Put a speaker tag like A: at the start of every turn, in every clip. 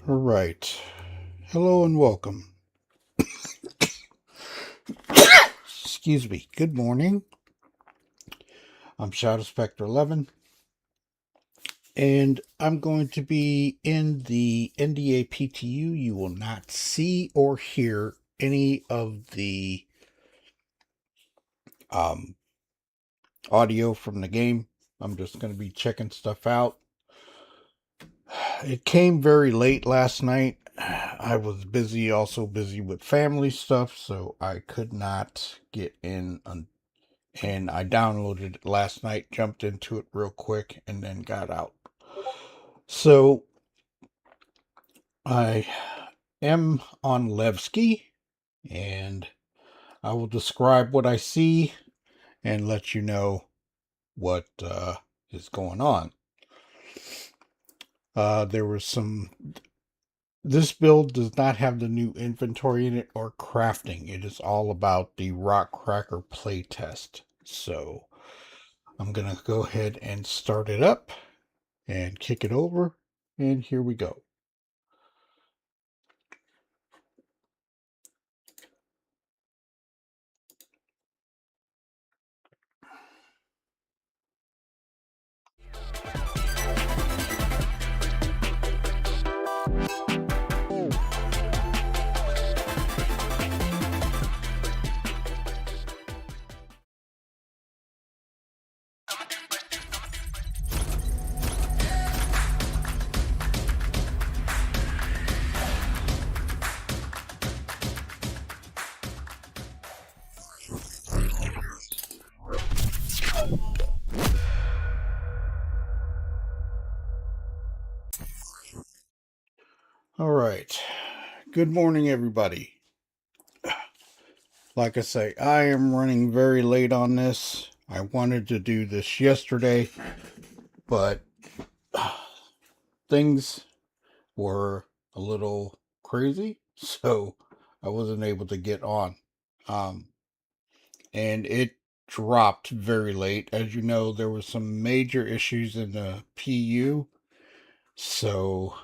A: All right. Hello and welcome. Excuse me. Good morning. I'm Shadow Spectre 11, and I'm going to be in the NDA PTU. You will not see or hear any of the audio from the game. I'm just going to be checking stuff out. It came very late last night. I was busy, also busy with family stuff, so I could not get in and I downloaded it last night, jumped into it real quick, and then got out. So I am on Levski, and I will describe what I see and let you know what is going on. There was some... This build does not have the new inventory in it or crafting. It is all about the Rock Cracker playtest. So I'm going to go ahead and start it up and kick it over. And here we go. All right. Good morning, everybody. Like I say, I am running very late on this. I wanted to do this yesterday, but things were a little crazy, so I wasn't able to get on. And it dropped very late. As you know, there was some major issues in the PU, so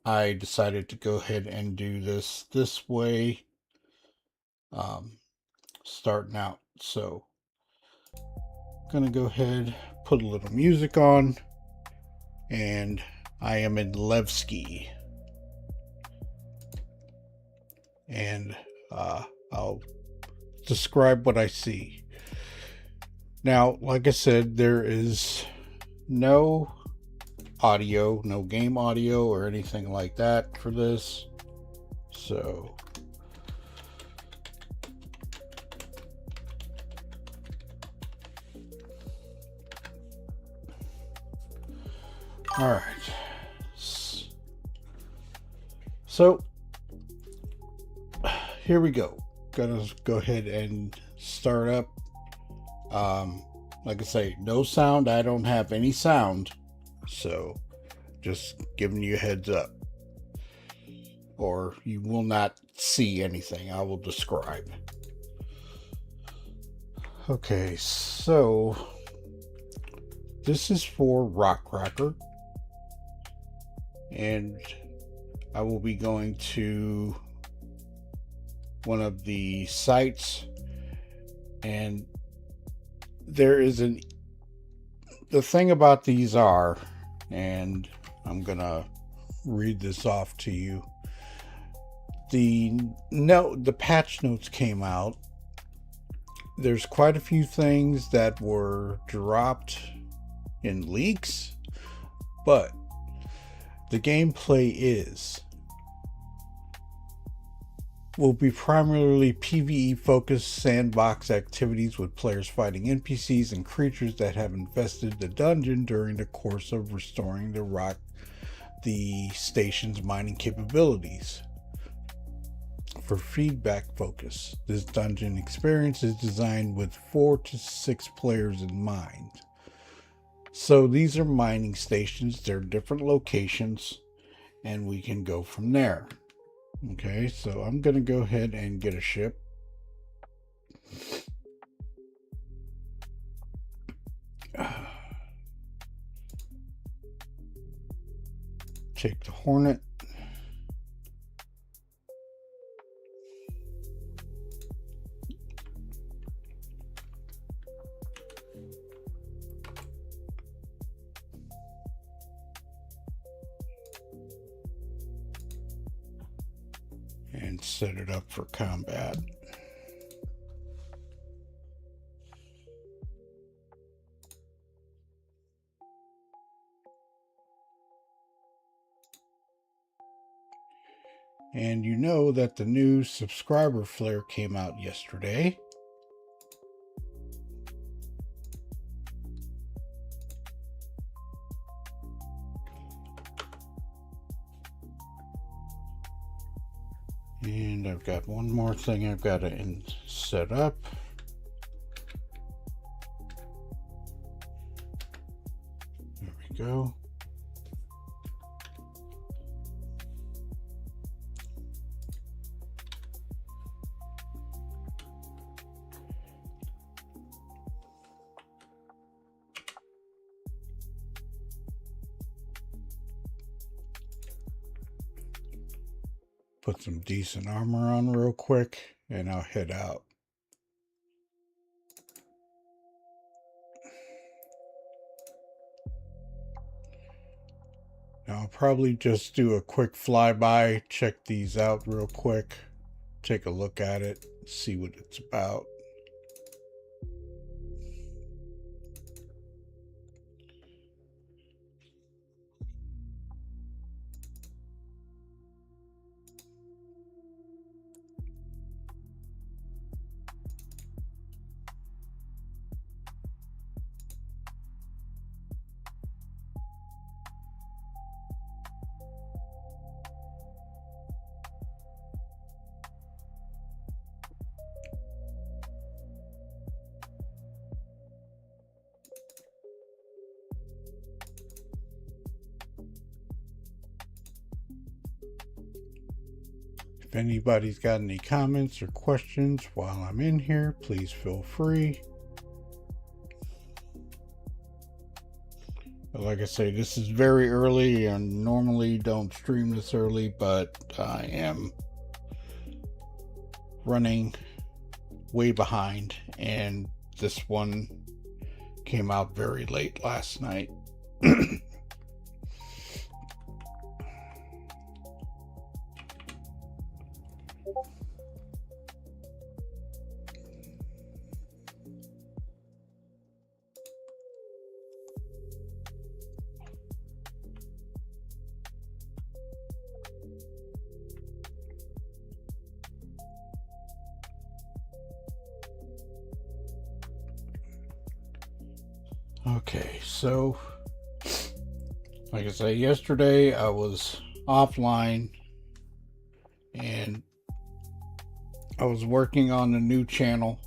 A: I decided to go ahead and do this way, starting out. So gonna go ahead, put a little music on, and I am in Levski, and I'll describe what I see. Now, like I said, there is no audio, no game audio or anything like that for this. So all right. So here we go. Gonna go ahead and start up. Like I say, no sound. I don't have any sound. So just giving you a heads up. Or you will not see anything. I will describe. Okay, so this is for Rock Cracker. And I will be going to one of the sites, and there is the thing about these are, and I'm gonna read this off to you. The patch notes came out. There's quite a few things that were dropped in leaks, but the gameplay will be primarily PvE focused sandbox activities with players fighting NPCs and creatures that have infested the dungeon during the course of restoring the station's mining capabilities. For feedback focus, this dungeon experience is designed with 4 to 6 players in mind. So these are mining stations, they're different locations, and we can go from there. Okay, so I'm going to go ahead and get a ship. Take the Hornet. and set it up for combat. And you know that the new subscriber flare came out yesterday. And I've got one more thing I've got to set up. There we go. Put some decent armor on real quick, and I'll head out. Now I'll probably just do a quick flyby, check these out real quick, take a look at it, see what it's about. If anybody's got any comments or questions while I'm in here, please feel free. But like I say, this is very early and normally don't stream this early, but I am running way behind, and this one came out very late last night. Okay, so like I say, yesterday I was offline and I was working on a new channel,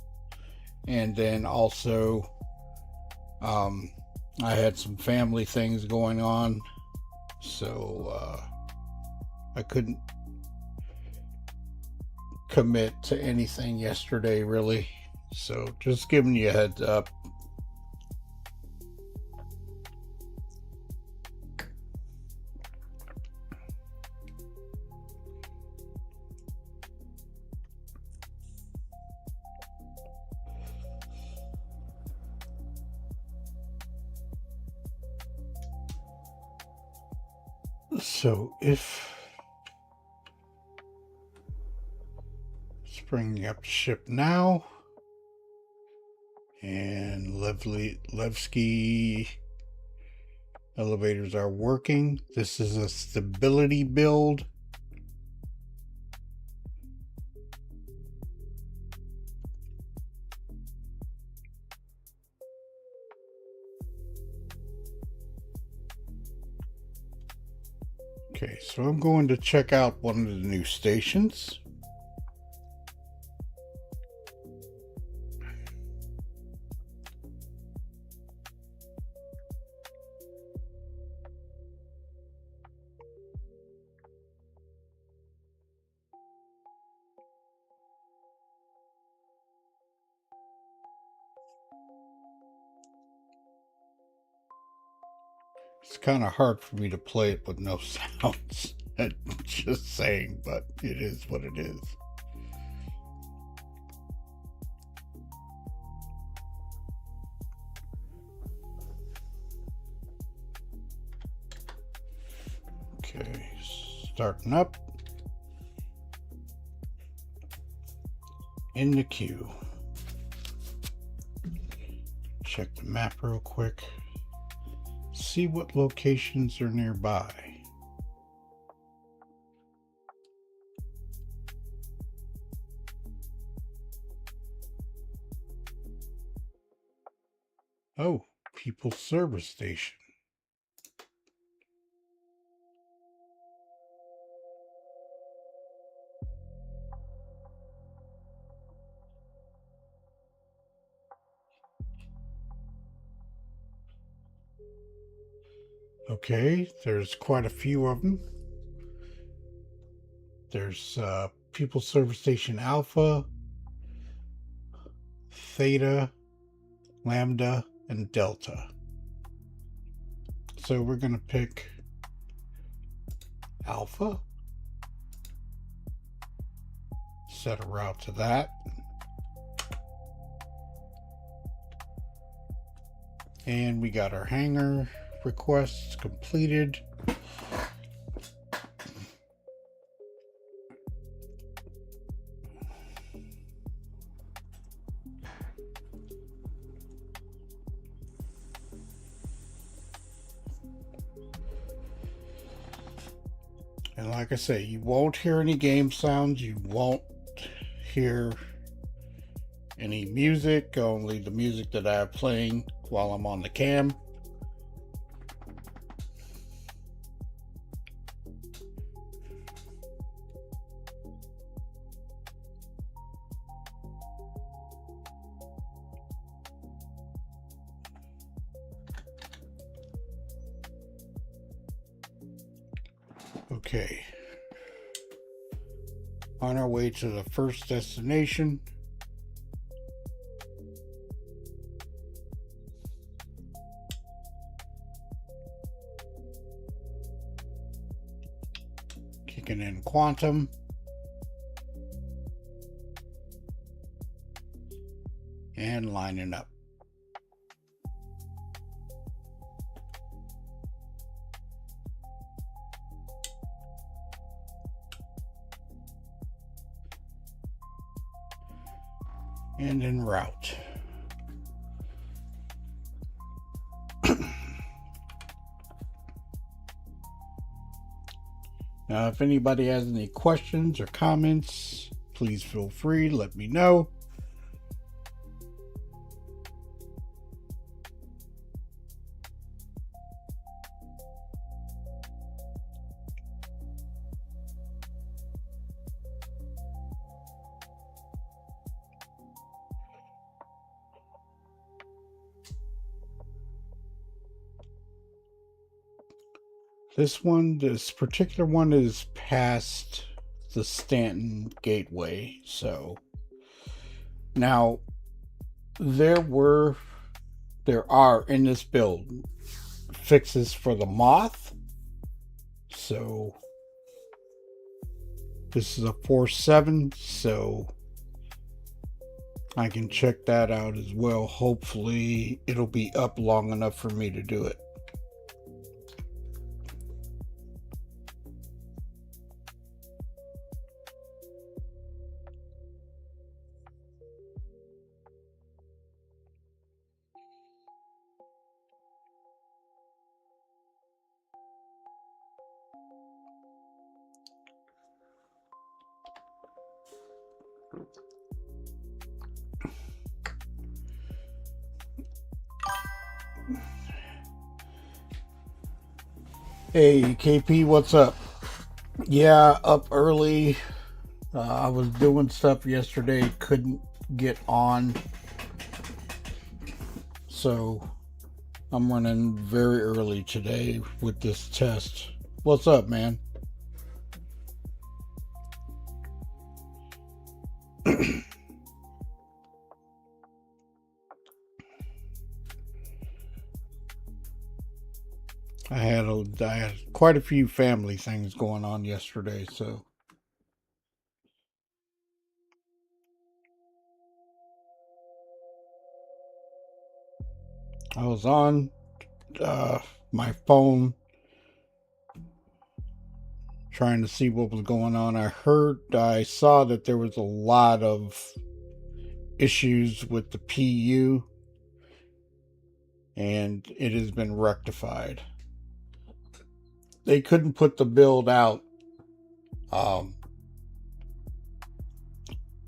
A: and then also I had some family things going on, so I couldn't commit to anything yesterday really, so just giving you a heads up. So if it's bringing up ship now, and Levski elevators are working. This is a stability build. Okay, so I'm going to check out one of the new stations. It's kind of hard for me to play it with no sounds. Just saying, but it is what it is. Okay, starting up. in the queue. Check the map real quick. See what locations are nearby. Oh, People's Service Station. Okay, there's quite a few of them. There's People's Service Station Alpha, Theta, Lambda, and Delta. So we're going to pick Alpha, set a route to that, and we got our hangar requests completed. And like I say, you won't hear any game sounds, you won't hear any music, only the music that I have playing while I'm on the cam. Okay, on our way to the first destination. Kicking in Quantum. And lining up. And en route. Now, if anybody has any questions or comments, please feel free, let me know. This particular one is past the Stanton Gateway. So now there are in this build fixes for the Moth. So this is a 4.7, so I can check that out as well. Hopefully it'll be up long enough for me to do it. Hey KP, what's up? Yeah, up early. I was doing stuff yesterday, couldn't get on, so I'm running very early today with this test. What's up, man? I had quite a few family things going on yesterday, so I was on my phone trying to see what was going on. I saw that there was a lot of issues with the PU, and it has been rectified. They couldn't put the build out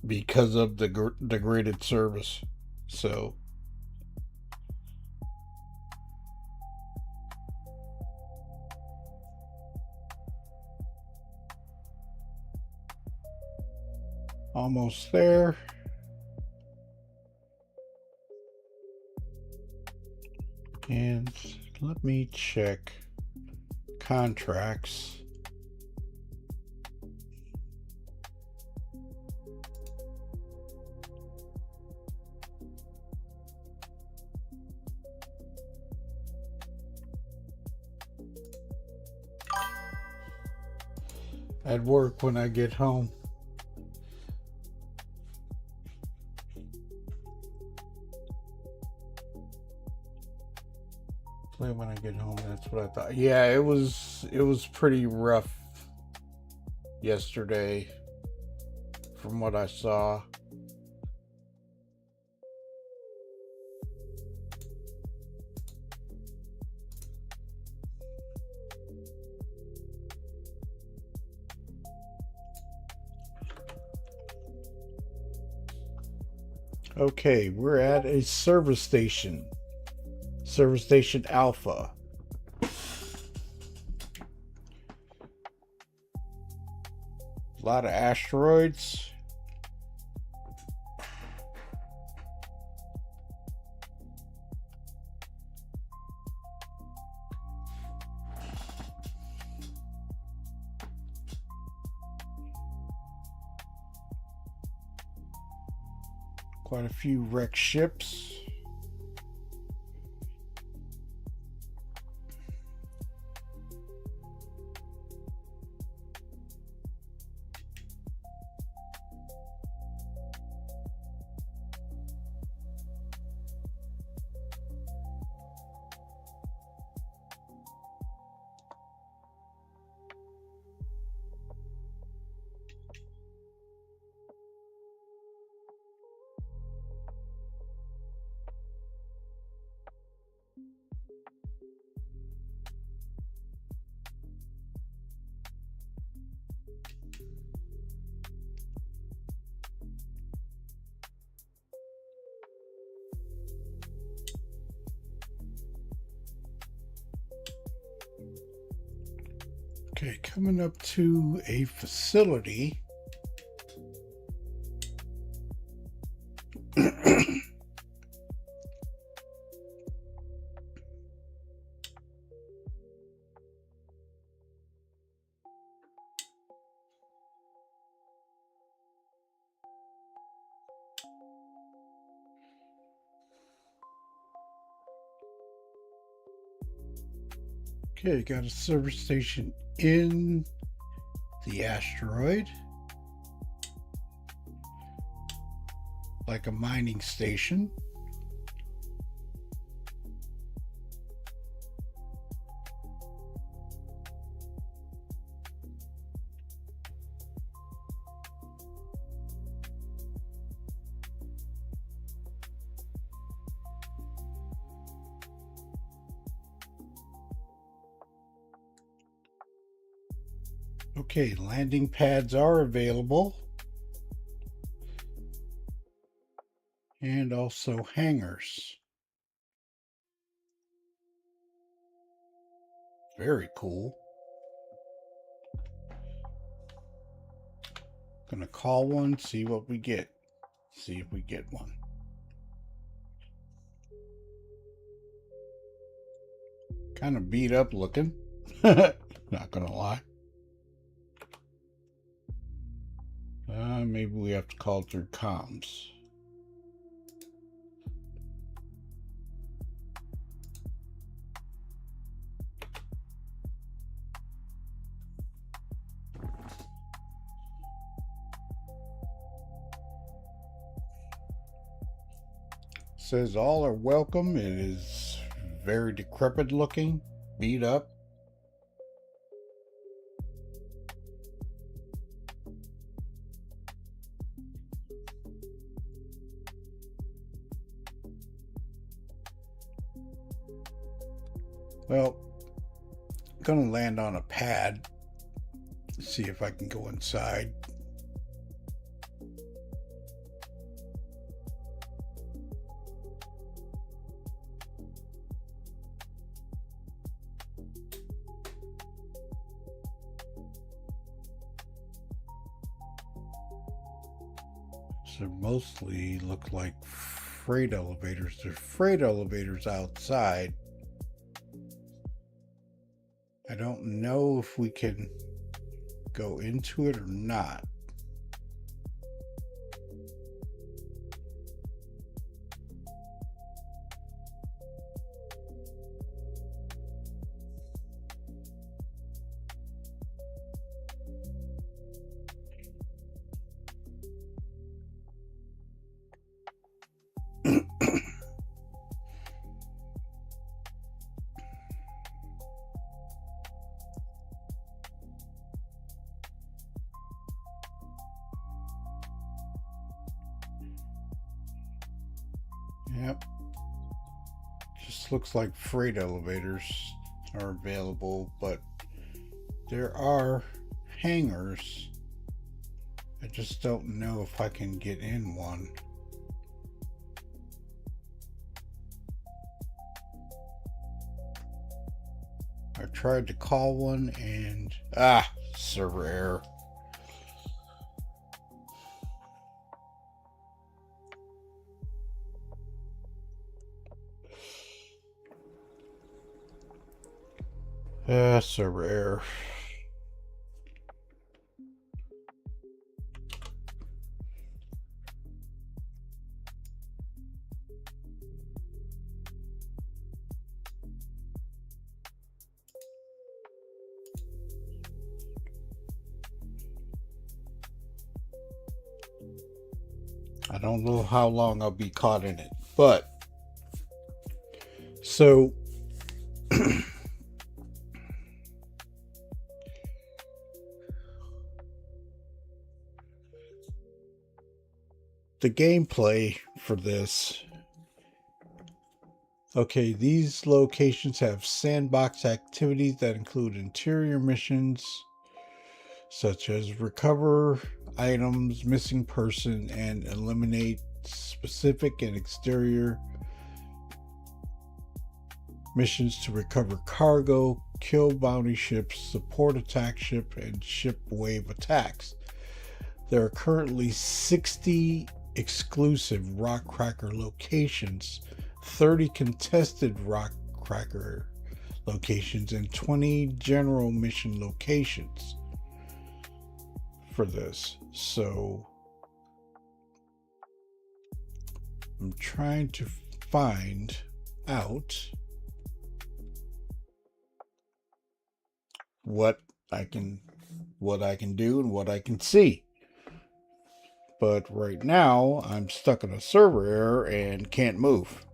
A: because of the degraded service. So almost there. And let me check contracts. At work when I get home. When I get home, that's what I thought. Yeah, it was pretty rough yesterday from what I saw. Okay, we're at a service station. Service station Alpha. A lot of asteroids. Quite a few wrecked ships. Okay, coming up to a facility. Okay, got a service station in the asteroid. Like a mining station. Okay, landing pads are available. And also hangars. Very cool. Gonna call one, see what we get. See if we get one. Kind of beat up looking. Not gonna lie. Maybe we have to call through comms. Says all are welcome. It is very decrepit looking, beat up. Well, I'm gonna land on a pad, see if I can go inside. So mostly look like freight elevators. There's freight elevators outside. I don't know if we can go into it or not. Yep. Just looks like freight elevators are available, but there are hangars. I just don't know if I can get in one. I tried to call one and server error. Server error. I don't know how long I'll be caught in it, but so the gameplay for this. Okay, these locations have sandbox activities that include interior missions such as recover items, missing person, and eliminate specific and exterior missions to recover cargo, kill bounty ships, support attack ship, and ship wave attacks. There are currently 60 exclusive rock cracker locations, 30 contested rock cracker locations, and 20 general mission locations for this. So I'm trying to find out what I can do and what I can see. But right now I'm stuck in a server error and can't move.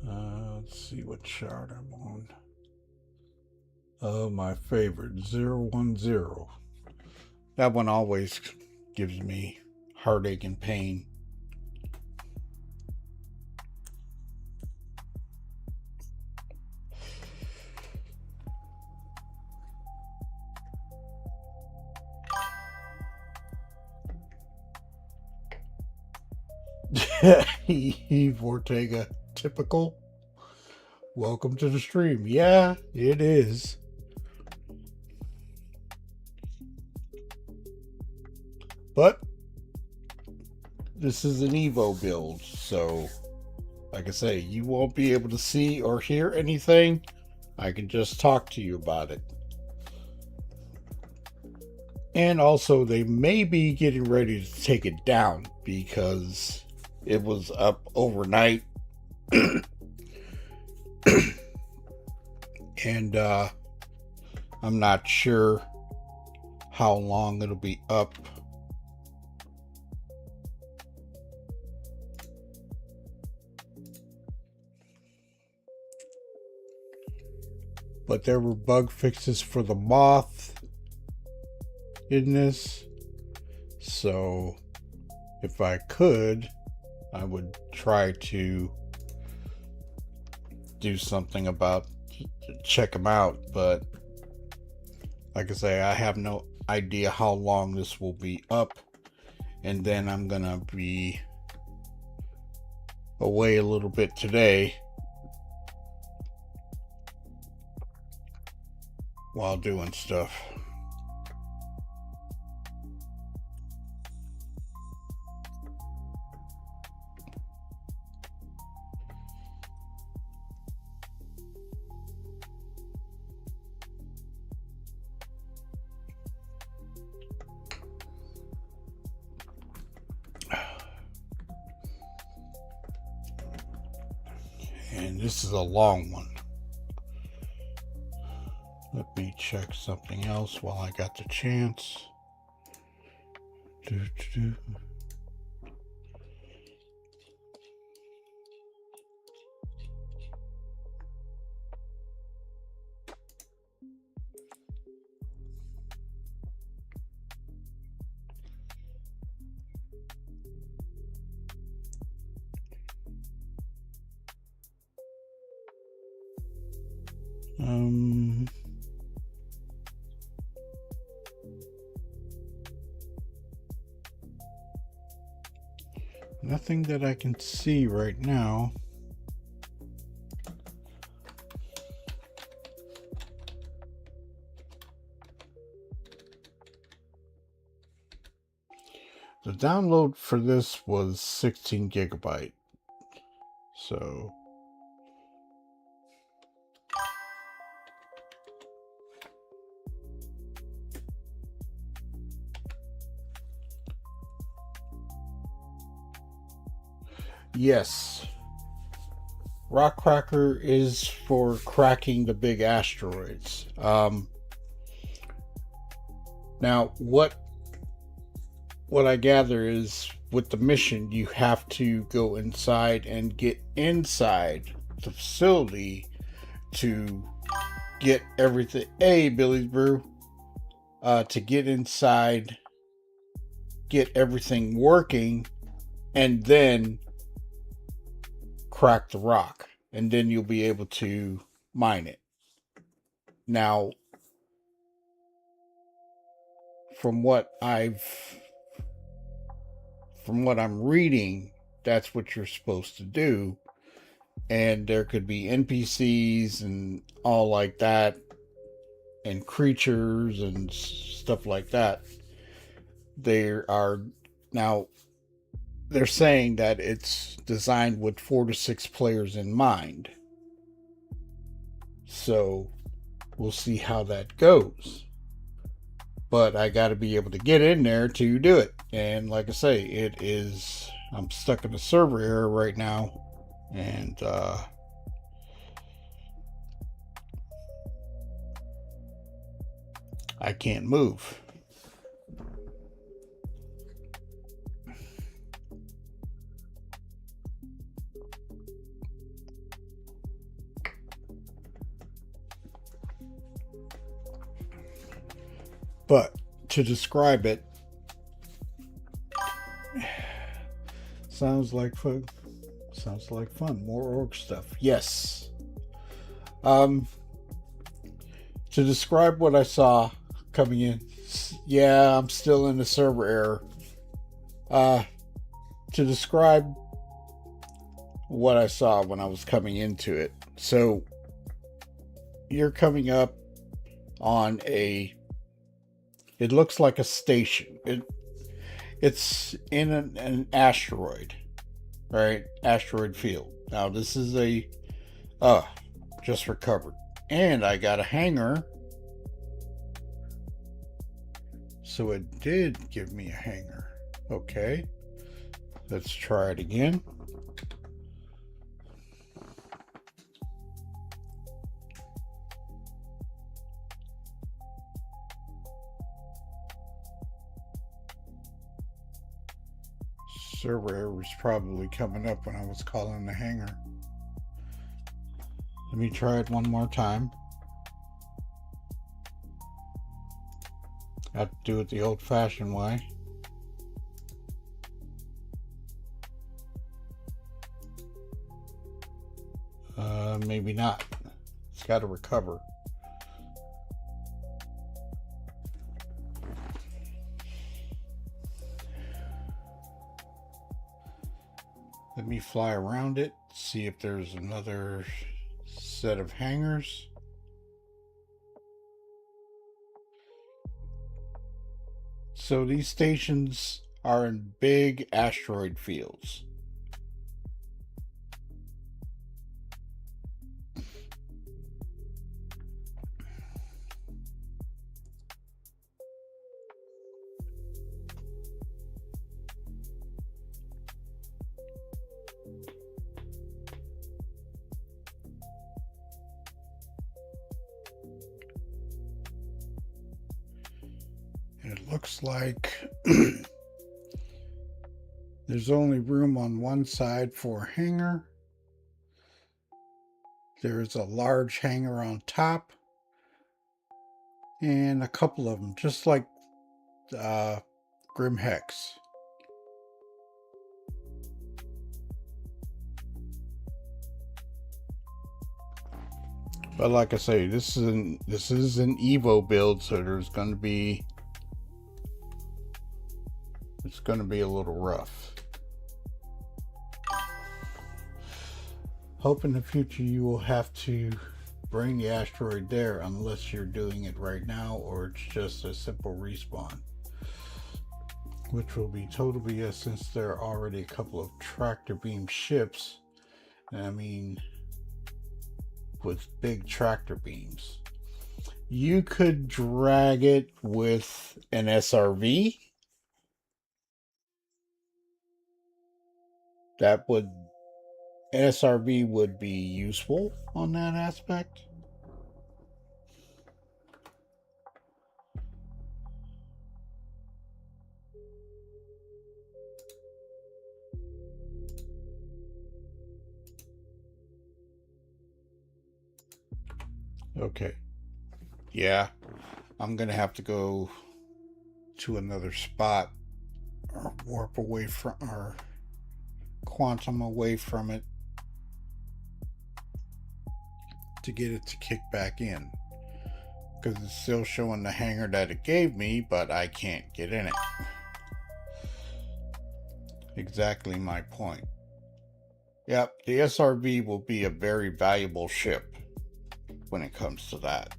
A: Let's see what chart I'm on. Oh, my favorite, 010. That one always gives me heartache and pain. Vortega, typical. Welcome to the stream. Yeah, it is. But this is an EVO build, so like I say, you won't be able to see or hear anything. I can just talk to you about it. And also, they may be getting ready to take it down because it was up overnight. And I'm not sure how long it'll be up. But there were bug fixes for the moth in this. So if I could, I would try to do something about, check them out, but like I say, I have no idea how long this will be up, and then I'm gonna be away a little bit today while doing stuff. And this is a long one. Let me check something else while I got the chance. Nothing that I can see right now. The download for this was 16 gigabyte. So yes, Rock Cracker is for cracking the big asteroids. Now what I gather is with the mission, you have to go inside and get inside the facility to get everything. Hey, Billy's Brew. To get inside, get everything working, and then crack the rock, and then you'll be able to mine it. Now, from what I'm reading, that's what you're supposed to do. And there could be NPCs and all like that, and creatures and stuff like that. They're saying that it's designed with 4 to 6 players in mind. So we'll see how that goes. But I got to be able to get in there to do it. And like I say, I'm stuck in a server error right now. And I can't move. But to describe it, sounds like fun. Sounds like fun. More org stuff. Yes. To describe what I saw coming in, yeah, I'm still in the server error. To describe what I saw when I was coming into it. So you're coming up on it looks like a station. It's in an asteroid, right? Asteroid field. Now this is just recovered. And I got a hanger. So it did give me a hanger. Okay. Let's try it again. Server error was probably coming up when I was calling the hanger. Let me try it one more time. I have to do it the old-fashioned way. maybe not. It's got to recover. Let me fly around it, see if there's another set of hangers. So these stations are in big asteroid fields. It looks like there's only room on one side for a hangar. There's a large hangar on top, and a couple of them, just like Grim Hex. But like I say, this is an EVO build, so there's going to be, it's going to be a little rough. Hope in the future you will have to bring the asteroid there, unless you're doing it right now or it's just a simple respawn, which will be total BS since there are already a couple of tractor beam ships. I mean, with big tractor beams. You could drag it with an SRV. SRV would be useful on that aspect. Okay. Yeah, I'm gonna have to go to another spot or warp away from, or quantum away from it to get it to kick back in, because it's still showing the hangar that it gave me, but I can't get in it. Exactly my point. Yep, the SRV will be a very valuable ship when it comes to that.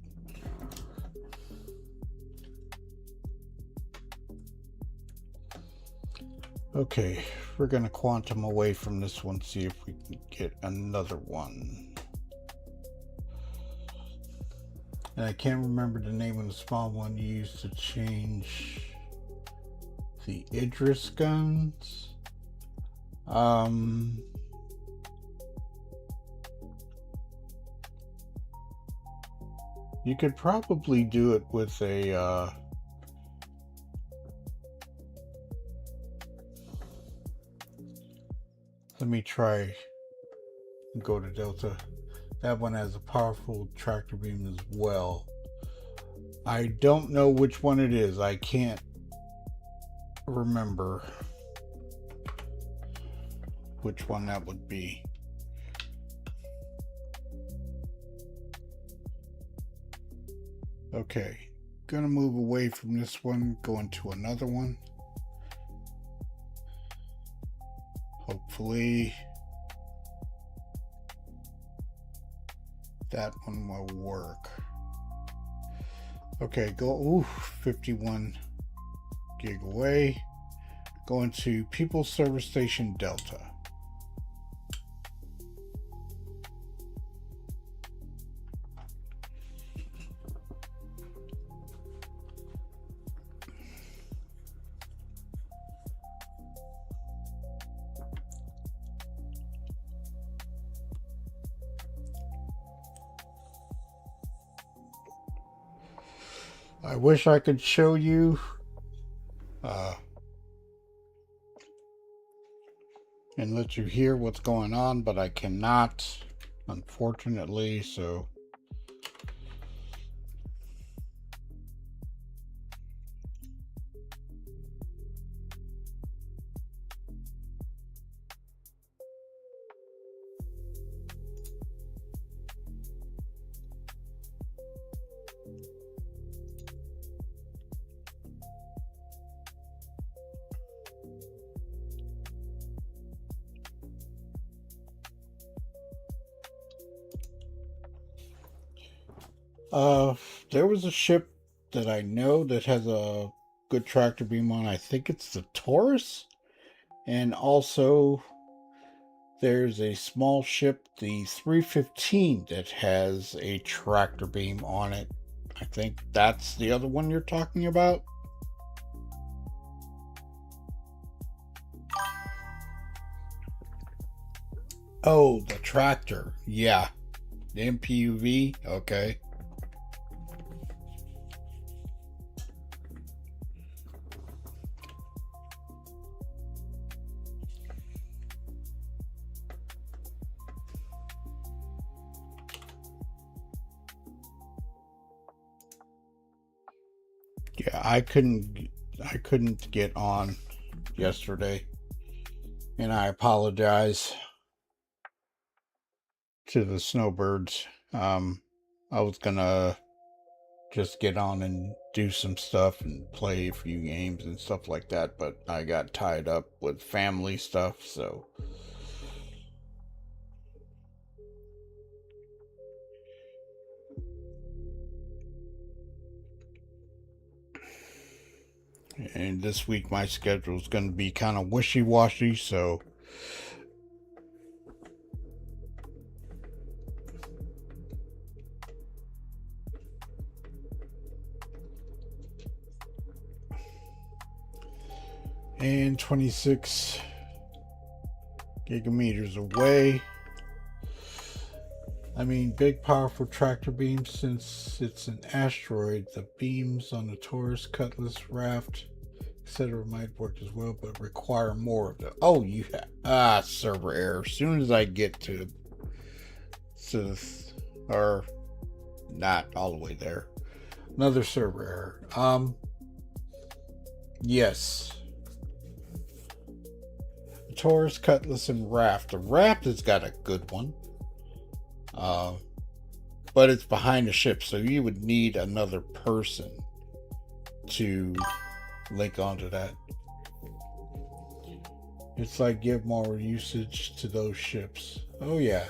A: Okay, we're gonna quantum away from this one, see if we can get another one. And I can't remember the name of the small one you used to change the Idris guns. You could probably do it with a let me try and go to Delta. That one has a powerful tractor beam as well. I don't know which one it is. I can't remember which one that would be. Okay, gonna move away from this one, go into another one. Hopefully that one will work. Okay, go 51 gig away. Go into People's Service Station Delta. I wish I could show you and let you hear what's going on, but I cannot, unfortunately. So Uh, there was a ship that I know that has a good tractor beam on. I think it's the Taurus. And also, there's a small ship, the 315, that has a tractor beam on it. I think that's the other one you're talking about. Oh, the tractor. Yeah. The MPUV. Okay. Yeah, I couldn't get on yesterday, and I apologize to the Snowbirds. I was gonna just get on and do some stuff and play a few games and stuff like that, but I got tied up with family stuff, so and this week my schedule is going to be kind of wishy-washy, so and 26 gigameters away. I mean, big powerful tractor beam. Since it's an asteroid, the beams on the Taurus, Cutlass, Raft, etc. might work as well, but require more of them. Oh, you have server error. As soon as I get to or not all the way there, another server error. Yes. Taurus, Cutlass, and Raft. The Raft has got a good one. But it's behind the ship, so you would need another person to link onto that. It's like give more usage to those ships. Oh yeah.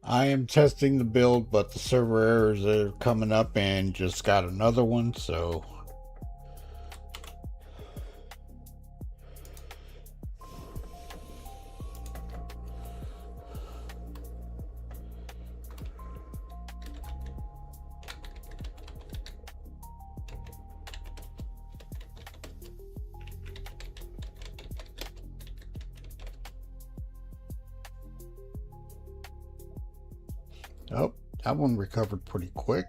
A: I am testing the build, but the server errors are coming up and just got another one, so oh, that one recovered pretty quick.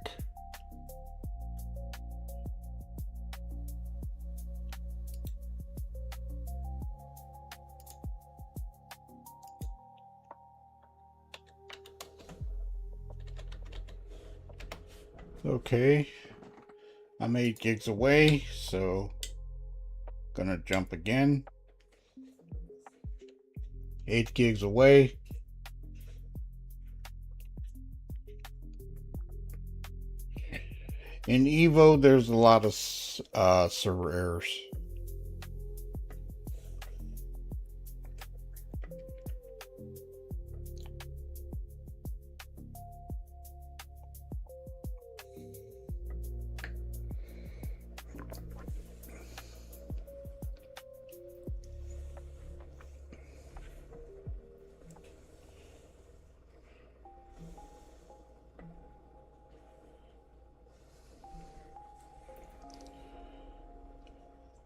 A: Okay, I'm 8 gigs away, so gonna jump again. 8 gigs away. In EVO, there's a lot of server errors.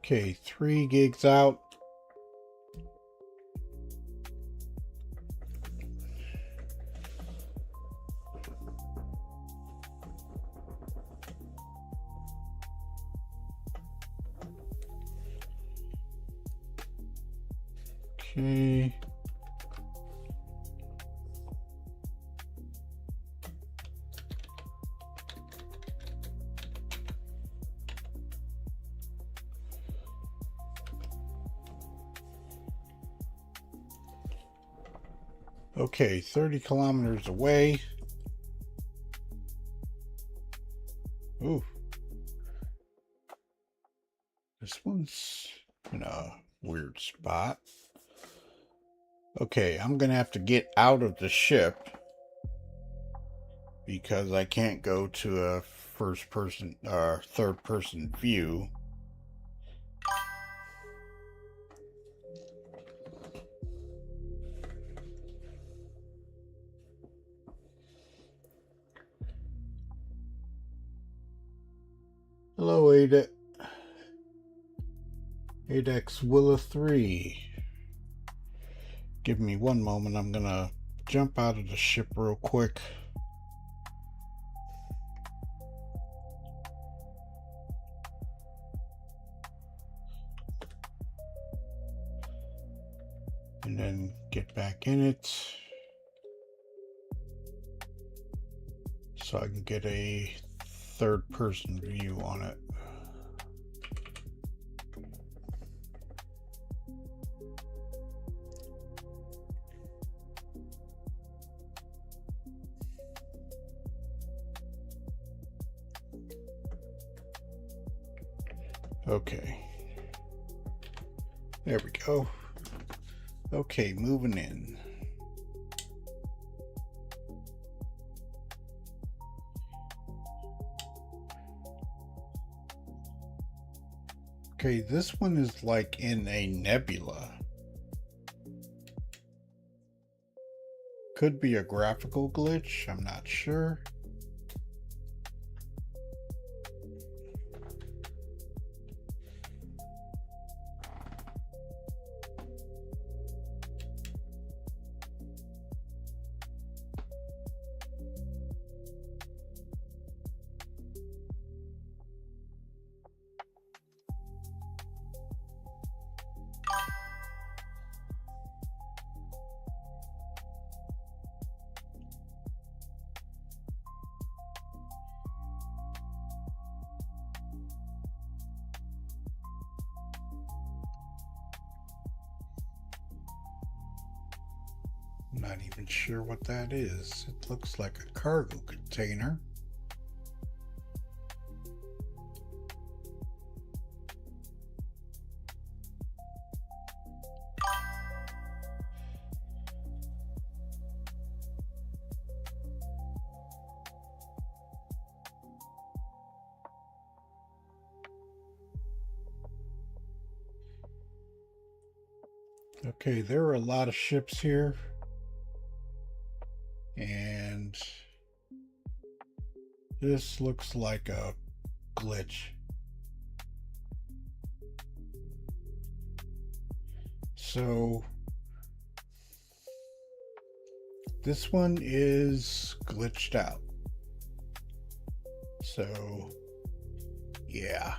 A: Okay, 3 gigs out. Okay. Okay, 30 kilometers away. Ooh. This one's in a weird spot. Okay, I'm gonna have to get out of the ship because I can't go to a third person view. Hello, Xidax Willa 3. Give me one moment. I'm gonna jump out of the ship real quick. And then get back in it so I can get a third person view on it. Okay. There we go. Okay, moving in. Okay, this one is like in a nebula. Could be a graphical glitch, I'm not sure. I'm not even sure what that is. It looks like a cargo container. Okay, there are a lot of ships here. And this looks like a glitch. So this one is glitched out. So yeah.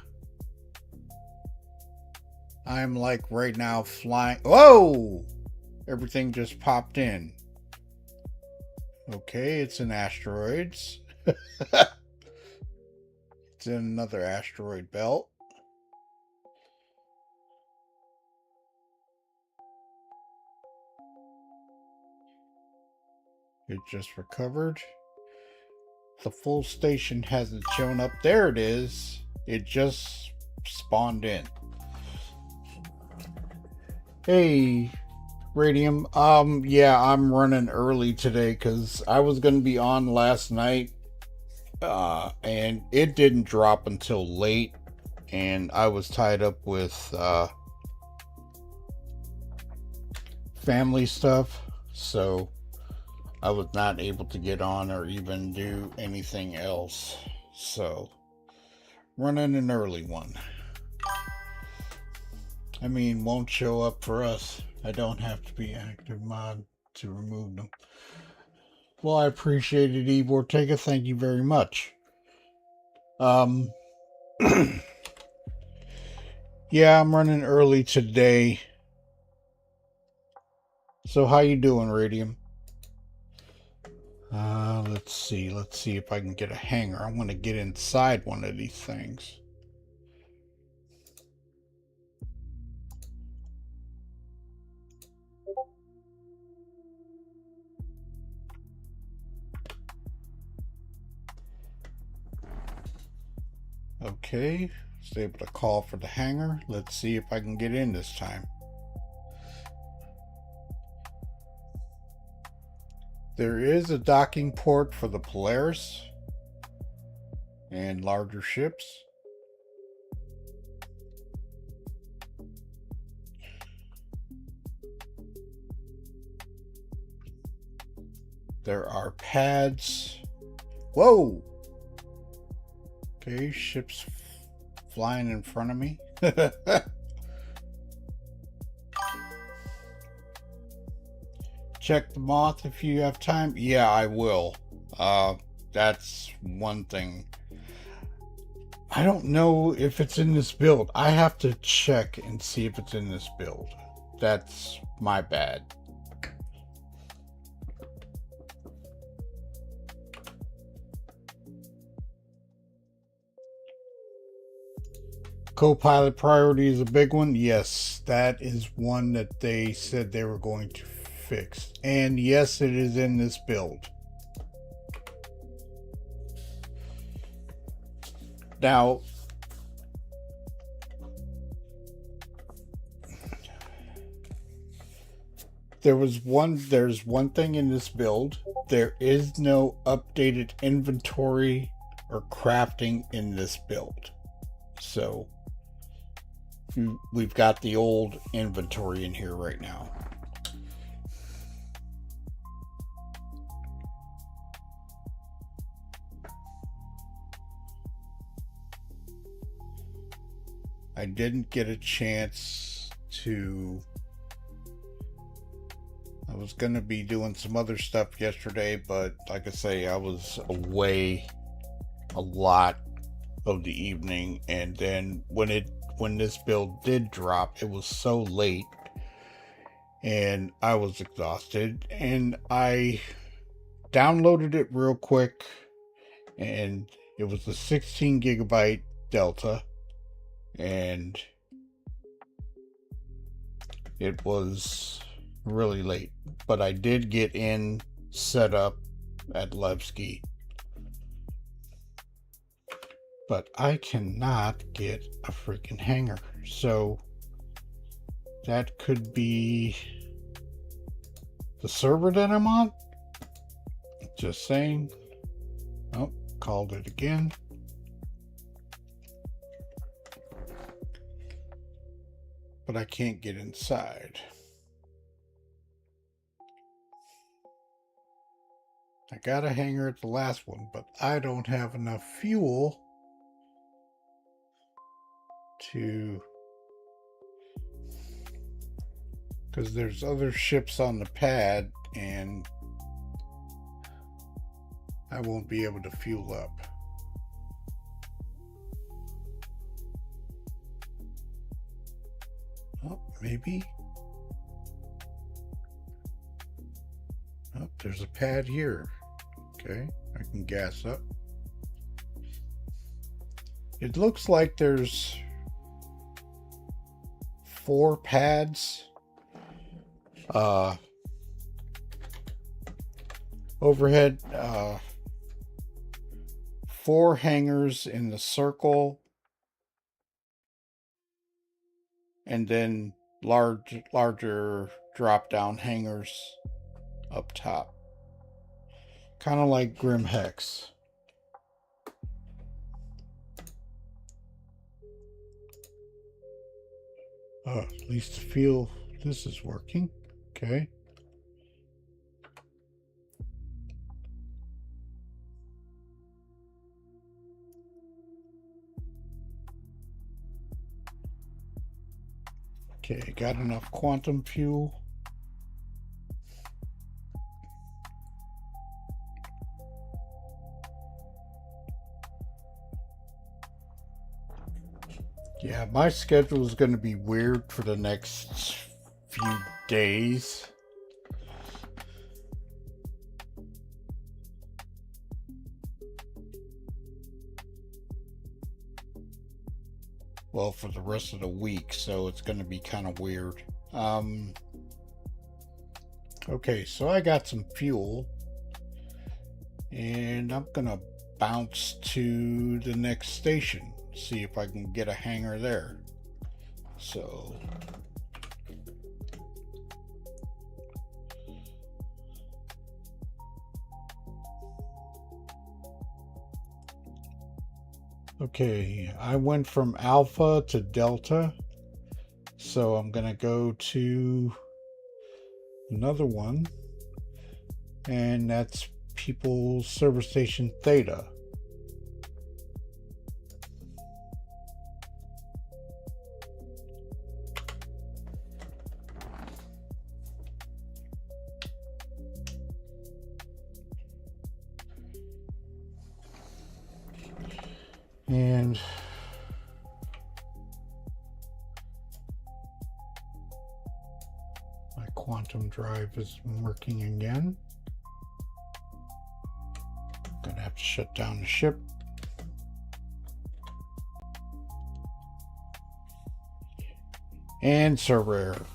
A: I'm like right now flying. Whoa! Everything just popped in. Okay, it's in asteroids. It's in another asteroid belt. It just recovered. The full station hasn't shown up. There it is. It just spawned in. Hey, Radium. Yeah, I'm running early today because I was going to be on last night. And it didn't drop until late. And I was tied up with family stuff. So I was not able to get on or even do anything else. So running an early one. I mean, won't show up for us. I don't have to be active mod to remove them. Well, I appreciate it, Eve Ortega. Thank you very much. Yeah, I'm running early today. So how you doing, Radium? Let's see if I can get a hanger. I want to get inside one of these things. Okay, was able to call for the hanger. Let's see if I can get in this time. There is a docking port for the Polaris and larger ships. There are pads. Whoa! Okay, ships flying in front of me. Check the moth if you have time. Yeah, I will. That's one thing. I don't know if it's in this build. I have to check and see if it's in this build. That's my bad. Co-pilot priority is a big one. Yes, that is one that they said they were going to fix. And yes, it is in this build. Now, there's one thing in this build. There is no updated inventory or crafting in this build. So we've got the old inventory in here right now. I didn't get a chance to... I was going to be doing some other stuff yesterday, but like I say, I was away a lot of the evening, and then when this build did drop, it was so late and I was exhausted, and I downloaded it real quick, and it was a 16 gigabyte Delta, and it was really late, but I did get in set up at Levski. But I cannot get a freaking hanger. So that could be the server that I'm on. Just saying. Oh, called it again. But I can't get inside. I got a hanger at the last one, but I don't have enough fuel to, because there's other ships on the pad and I won't be able to fuel up. Oh, maybe. Oh, there's a pad here. Okay, I can gas up. It looks like there's 4 pads. Overhead, 4 hangers in the circle, and then larger drop down hangers up top, kind of like Grim Hex. At least to feel this is working. Okay. Okay, got enough quantum fuel. Yeah, my schedule is going to be weird for the next few days. Well, for the rest of the week, so it's going to be kind of weird. Okay, so I got some fuel, and I'm going to bounce to the next station. see if I can get a hanger there. So okay, I went from alpha to delta, so I'm gonna go to another one, and that's People Server Station Theta. And my quantum drive is working again. Gonna have to shut down the ship. And server error.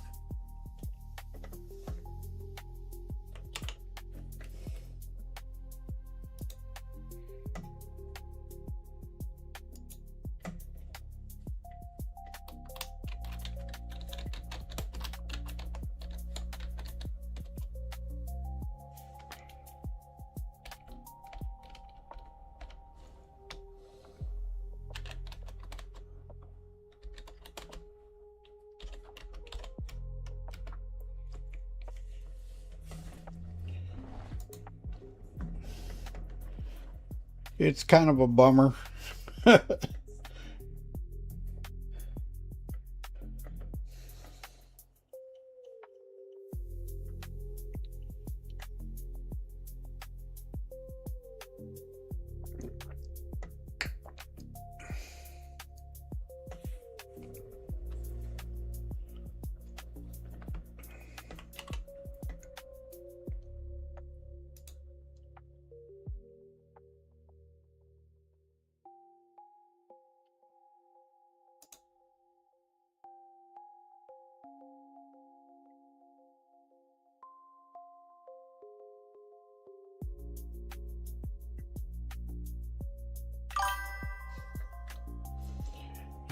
A: It's kind of a bummer.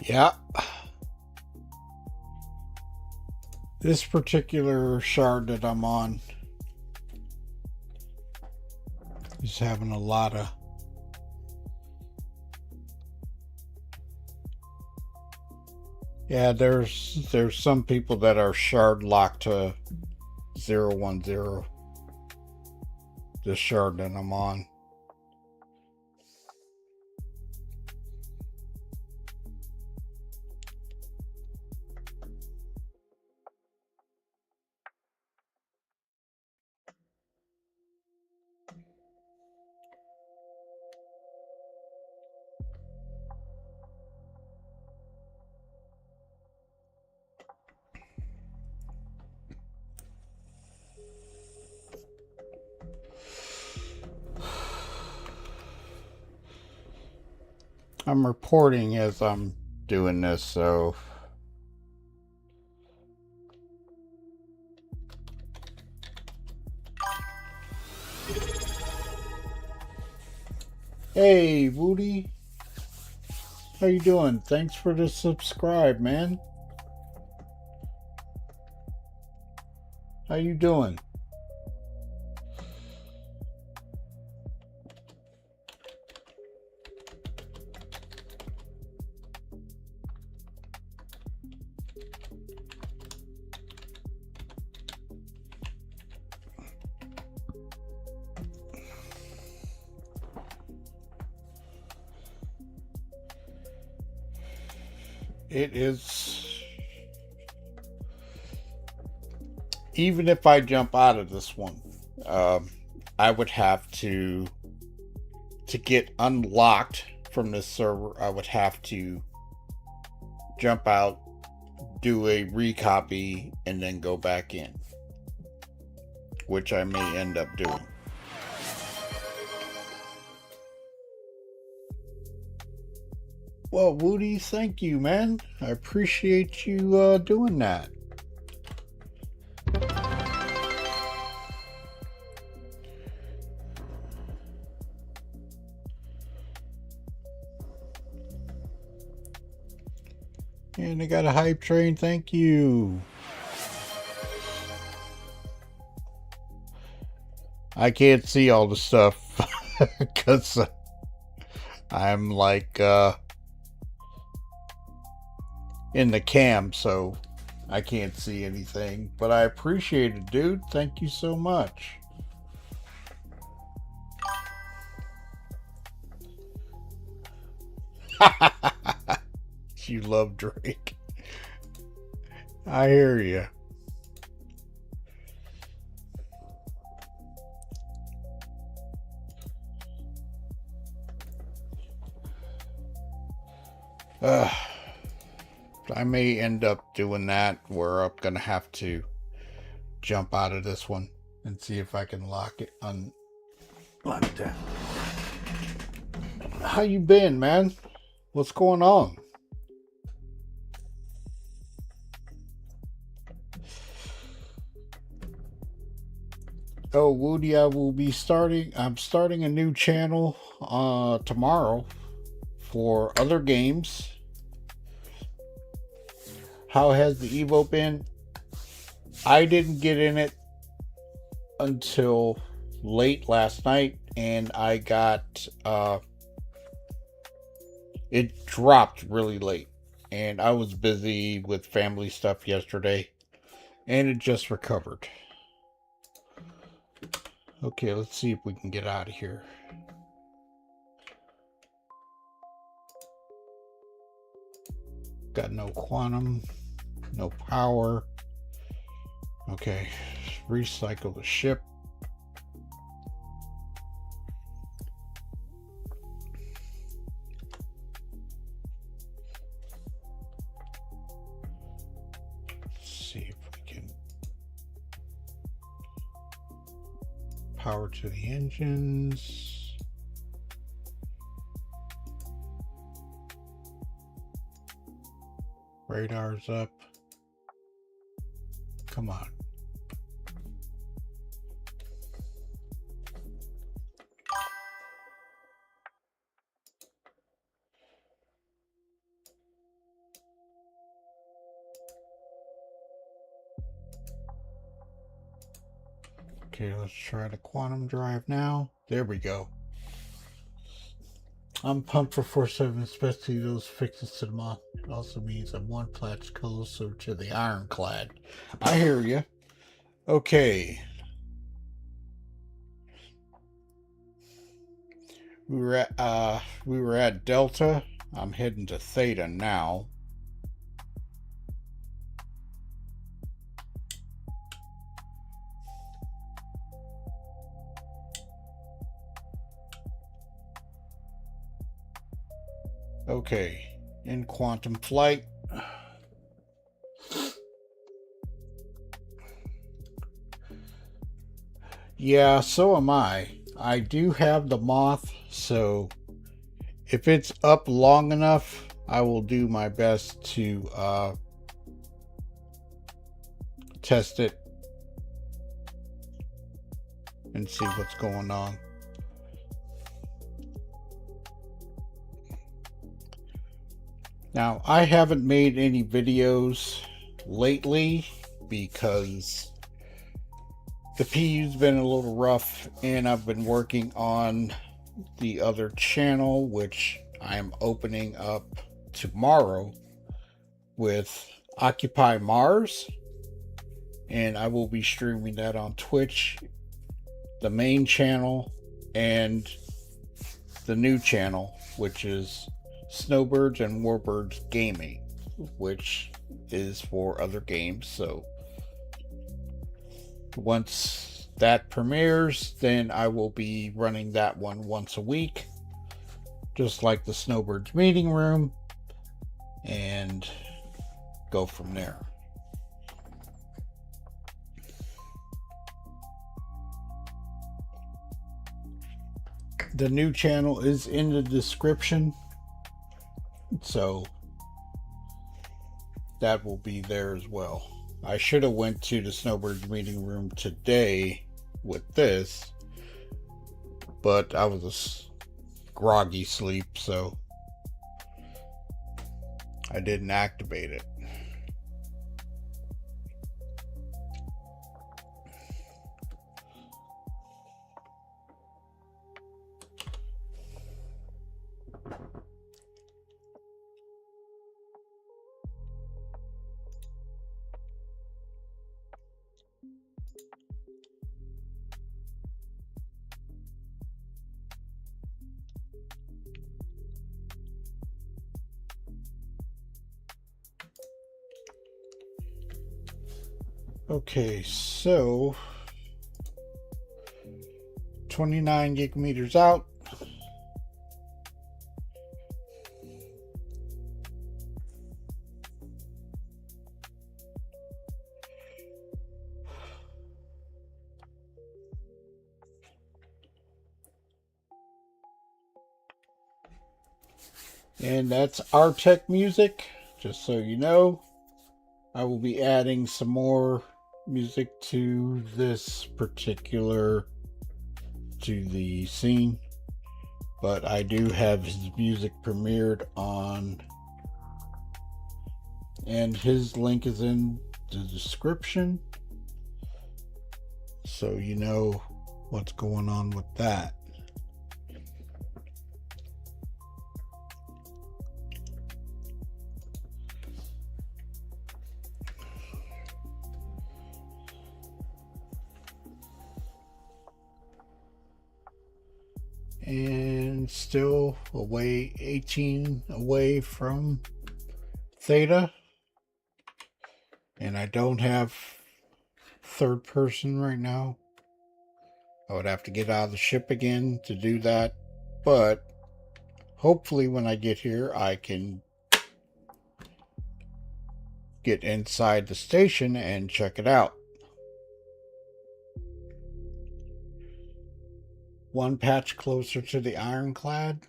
A: Yeah. This particular shard that I'm on is having a lot of there's some people that are shard locked to 010. This shard that I'm on. I'm reporting as I'm doing this, so hey Woody, how you doing? Thanks for the subscribe, man. How you doing? It is, even if I jump out of this one, I would have to get unlocked from this server, I would have to jump out, do a recopy, and then go back in, which I may end up doing. Well, Woody, thank you, man. I appreciate you doing that. And I got a hype train. Thank you. I can't see all the stuff because I'm like in the cam, so I can't see anything. But I appreciate it, dude. Thank you so much. You love Drake. I hear you. I may end up doing that where I'm gonna have to jump out of this one and see if I can lock it on like that. How you been, man? What's going on? Oh, Woody, I'm starting a new channel tomorrow for other games. How has the EVO been? I didn't get in it until late last night, and I got it dropped really late, and I was busy with family stuff yesterday, and it just recovered. Okay, let's see if we can get out of here. Got no quantum, no power. Okay, recycle the ship. Let's see if we can power to the engines. Radar's up. Come on. Okay, let's try the quantum drive now. There we go. I'm pumped for 4/7, especially those fixes to the moth. It also means I'm one patch closer to the ironclad. I hear you. Okay. We were at Delta. I'm heading to Theta now. Okay, in quantum flight. Yeah, so am I. I do have the moth, so if it's up long enough, I will do my best to test it and see what's going on. Now, I haven't made any videos lately because the PU's been a little rough, and I've been working on the other channel, which I'm opening up tomorrow with Occupy Mars, and I will be streaming that on Twitch, the main channel, and the new channel, which is Snowbirds and Warbirds Gaming, which is for other games. So once that premieres, then I will be running that one once a week, just like the Snowbirds meeting room, and go from there. The new channel is in the description, so that will be there as well. I should have went to the Snowbirds meeting room today with this, but I was a groggy sleep, so I didn't activate it. Okay, so 29 gigameters out. And that's our tech music, just so you know. I will be adding some more music to this particular, to the scene, but I do have his music premiered on, and his link is in the description, so you know what's going on with that. And still away, 18 away from Theta. And I don't have third person right now. I would have to get out of the ship again to do that. But hopefully when I get here, I can get inside the station and check it out. One patch closer to the ironclad.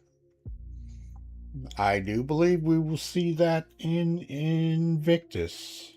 A: I do believe we will see that in Invictus.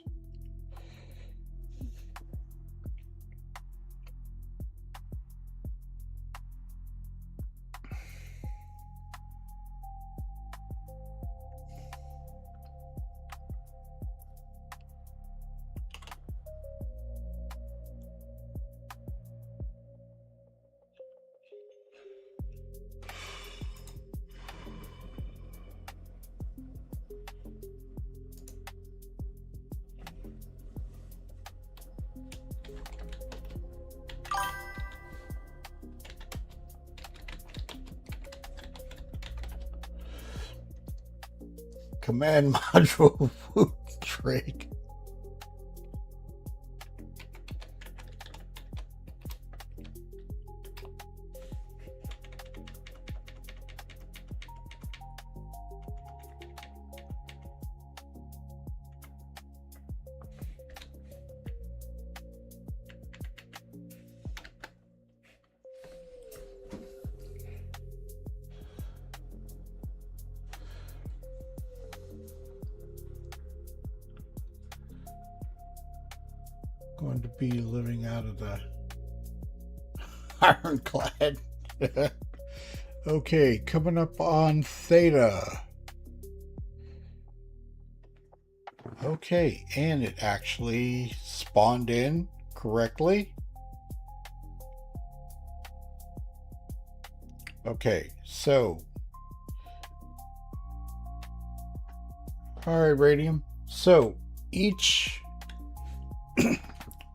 A: Command module Drake. Going to be living out of the ironclad. Okay, coming up on Theta. Okay, and it actually spawned in correctly. Okay, so all right, Radium. So each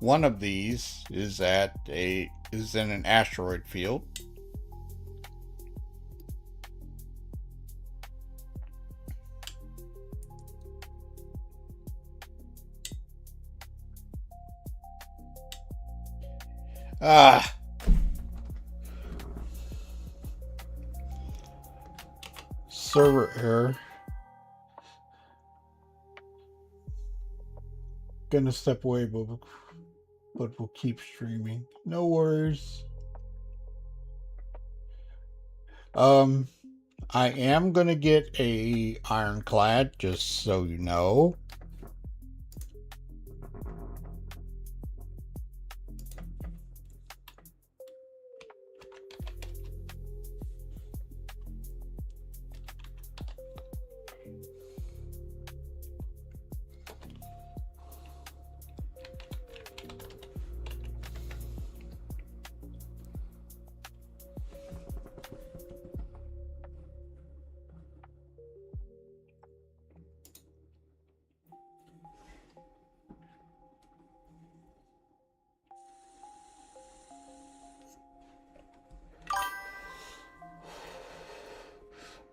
A: one of these is in an asteroid field. Server error. Gonna step away, but we'll keep streaming. No worries. I am gonna get a ironclad, just so you know.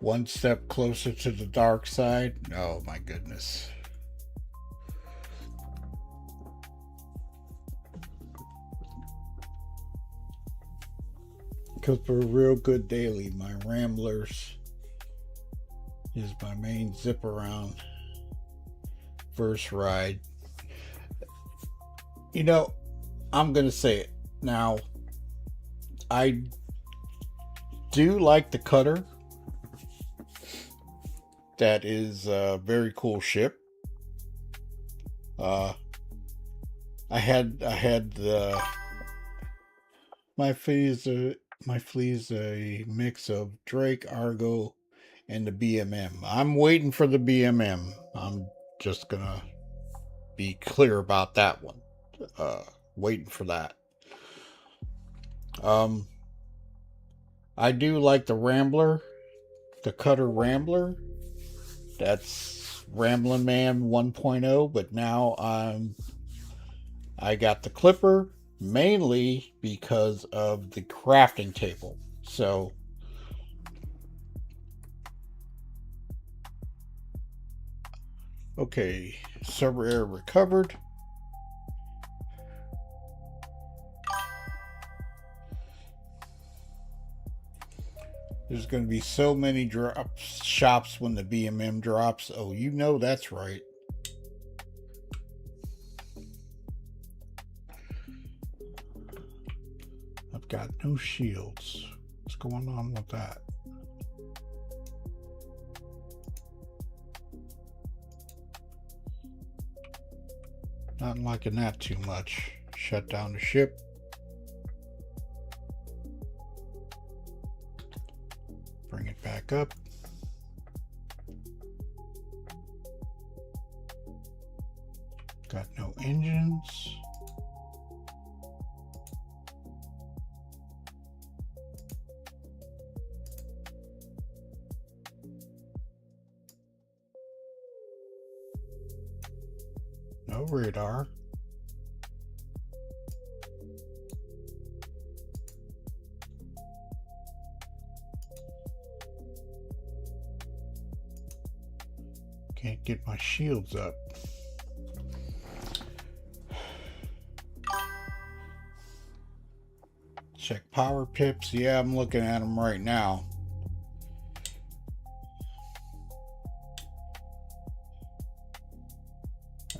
A: one step closer to the dark side. Oh my goodness. Because for a real good daily, my Ramblers is my main zip around verse ride. You know, I'm going to say it now. I do like the cutter. That is a very cool ship. I had the my fleet is a mix of Drake, Argo, and the BMM. I'm waiting for the BMM. I'm just gonna be clear about that one. Waiting for that. I do like the Rambler, the Cutter Rambler. That's Ramblin' Man 1.0, but now I got the Clipper mainly because of the crafting table. So okay, server error recovered. There's going to be so many shops when the BMM drops. Oh, you know that's right. I've got no shields. What's going on with that? Not liking that too much. Shut down the ship. Bring it back up. Got no engines. No radar. Can't get my shields up. Check power pips. Yeah, I'm looking at them right now.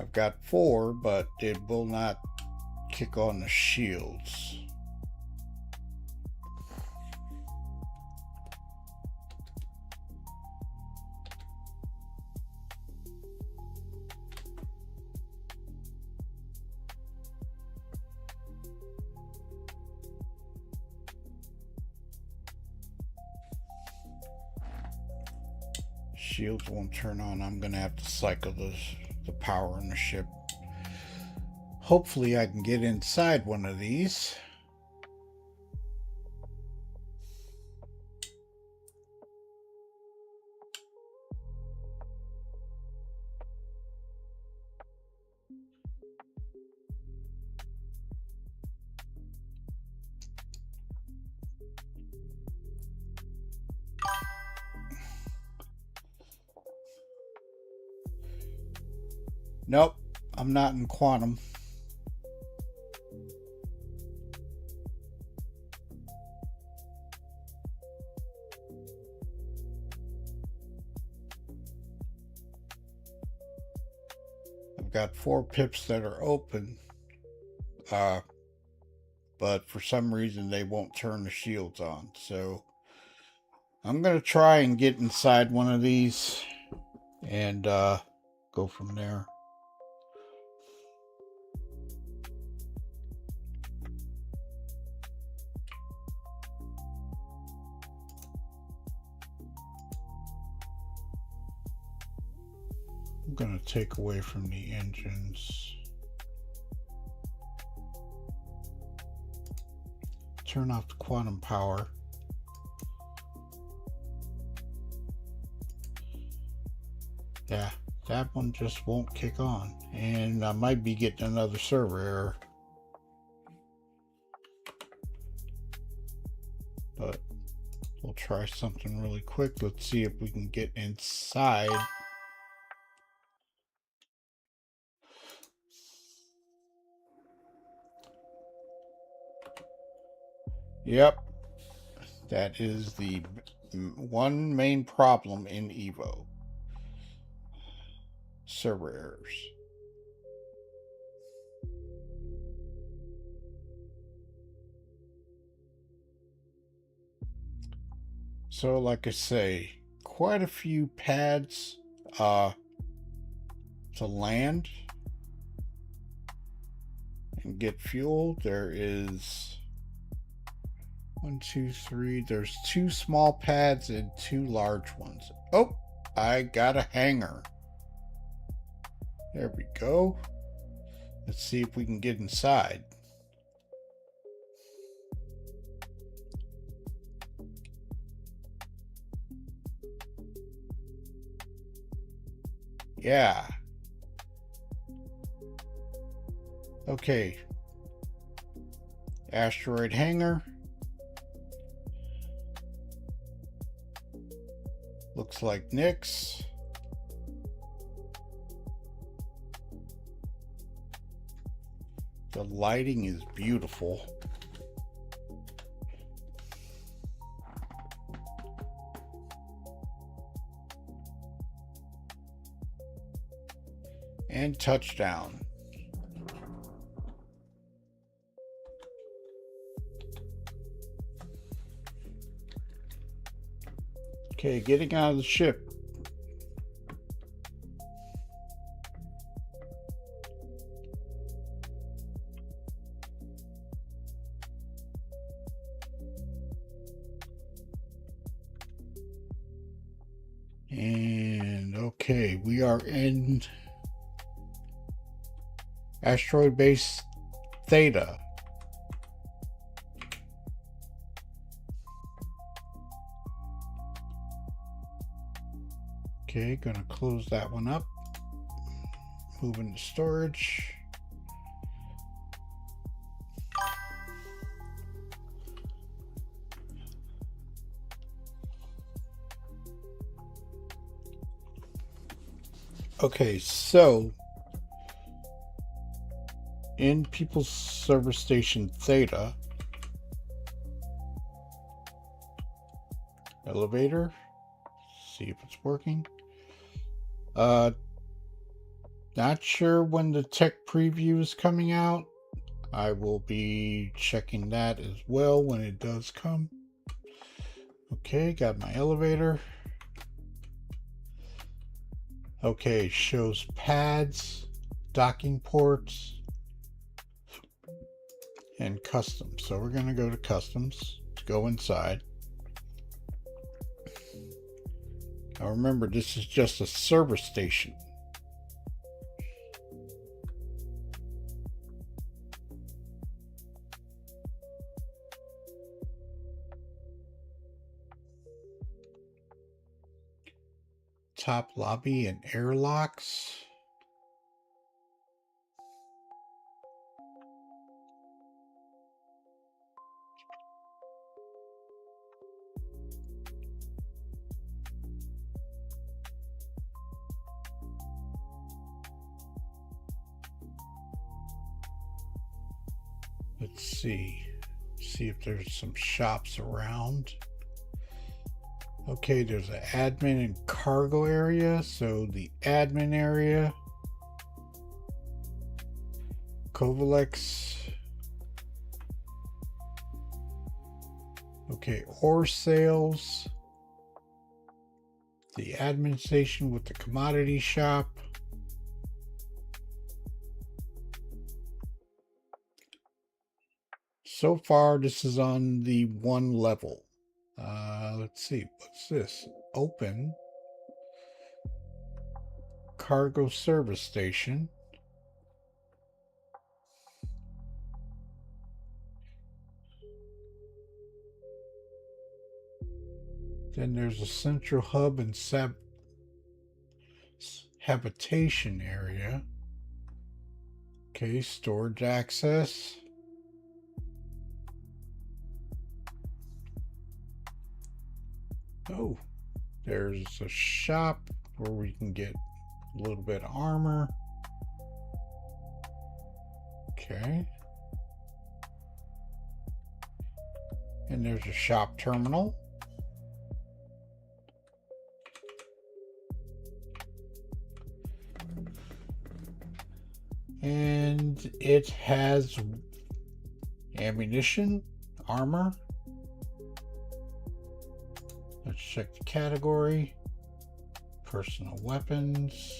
A: I've got 4, but it will not kick on the shields. Shields won't turn on. I'm gonna have to cycle the power in the ship. Hopefully I can get inside one of these. Nope, I'm not in quantum. I've got 4 pips that are open, but for some reason they won't turn the shields on. So I'm going to try and get inside one of these and go from there. I'm going to take away from the engines. Turn off the quantum power. Yeah, that one just won't kick on. And I might be getting another server error. But We'll try something really quick. Let's see if we can get inside. Yep, that is the one main problem in EVO. Server errors. So like I say, quite a few pads to land and get fuel. There is 1, 2, 3. There's 2 small pads and 2 large ones. Oh, I got a hanger. There we go. Let's see if we can get inside. Yeah. Okay. Asteroid hangar. Looks like Nyx. The lighting is beautiful. And touchdown. Okay, getting out of the ship. And okay, we are in asteroid base Theta. Okay, gonna close that one up. Move into storage. Okay, so in People's Server Station Theta, elevator, see if it's working. Not sure when the tech preview is coming out. I will be checking that as well when it does come. Okay, got my elevator. Okay, shows pads, docking ports, and customs. So we're going to go to customs to go inside. Now remember, this is just a server station. Top lobby and airlocks. Let's see if there's some shops around. Okay, there's an admin and cargo area. So the admin area, Kovalex. Okay, ore sales. The admin station with the commodity shop. So far, this is on the 1 level. Let's see, what's this? Open cargo service station. Then there's a central hub and habitation area. Okay, storage access. Oh, there's a shop where we can get a little bit of armor. Okay. And there's a shop terminal. And it has ammunition, armor. Let's check the category. Personal weapons.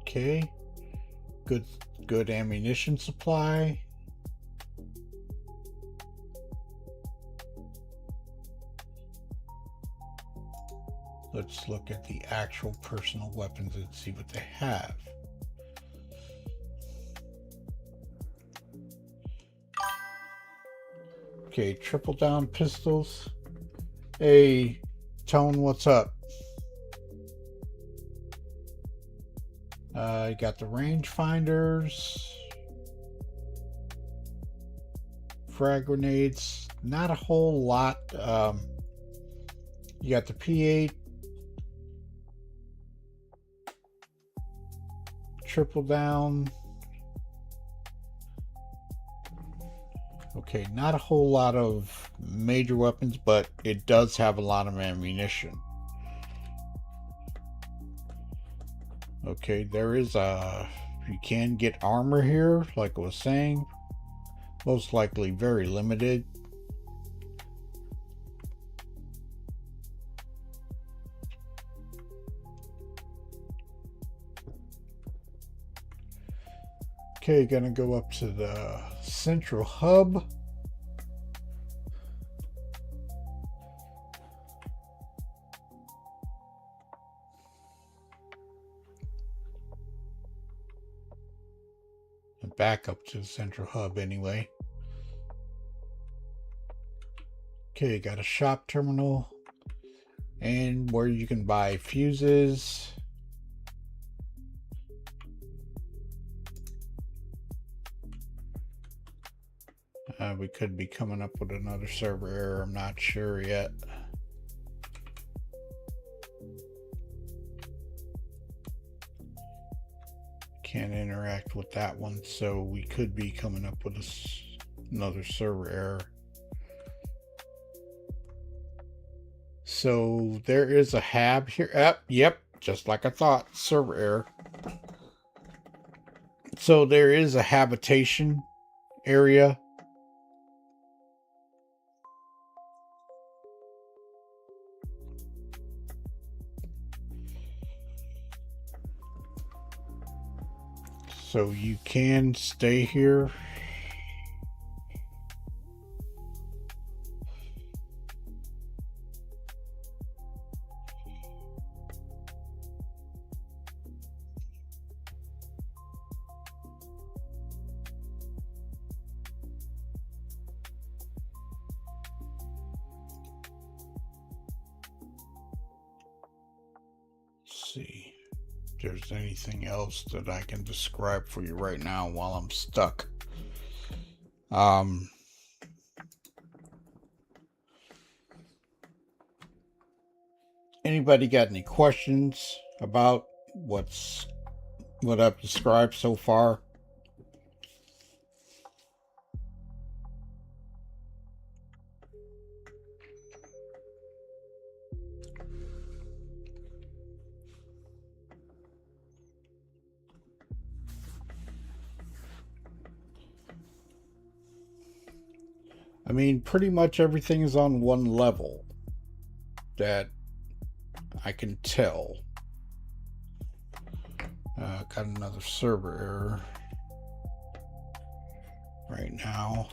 A: Okay. Good ammunition supply. Let's look at the actual personal weapons and see what they have. Okay, triple down pistols. Hey, Tone, what's up? You got the range finders, frag grenades, not a whole lot. You got the P8, triple down. Okay, not a whole lot of major weapons, but it does have a lot of ammunition. Okay, there is you can get armor here, like I was saying. Most likely very limited. Okay, gonna go up to the central hub. And back up to the central hub anyway. Okay, got a shop terminal and where you can buy fuses. We could be coming up with another server error. I'm not sure yet. Can't interact with that one, so we could be coming up with another server error. So there is a hab here. Yep, just like I thought, server error. So there is a habitation area. So you can stay here. Let's see if there's anything else that I can describe for you right now while I'm stuck. Anybody got any questions about what I've described so far? I mean, pretty much everything is on one level that I can tell. Got another server error right now.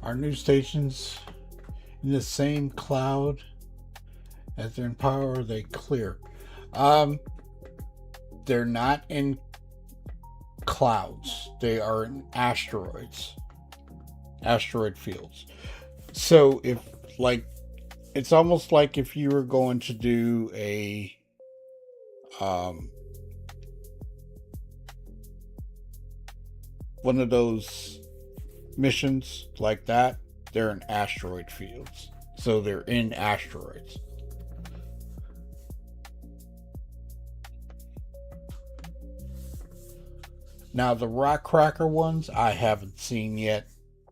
A: Our news stations in the same cloud as they're in power, they clear. They're not in clouds. They are in asteroid fields. So if like, it's almost like if you were going to do a one of those missions like that, they're in asteroid fields. So they're in asteroids. Now the rock cracker ones I haven't seen yet,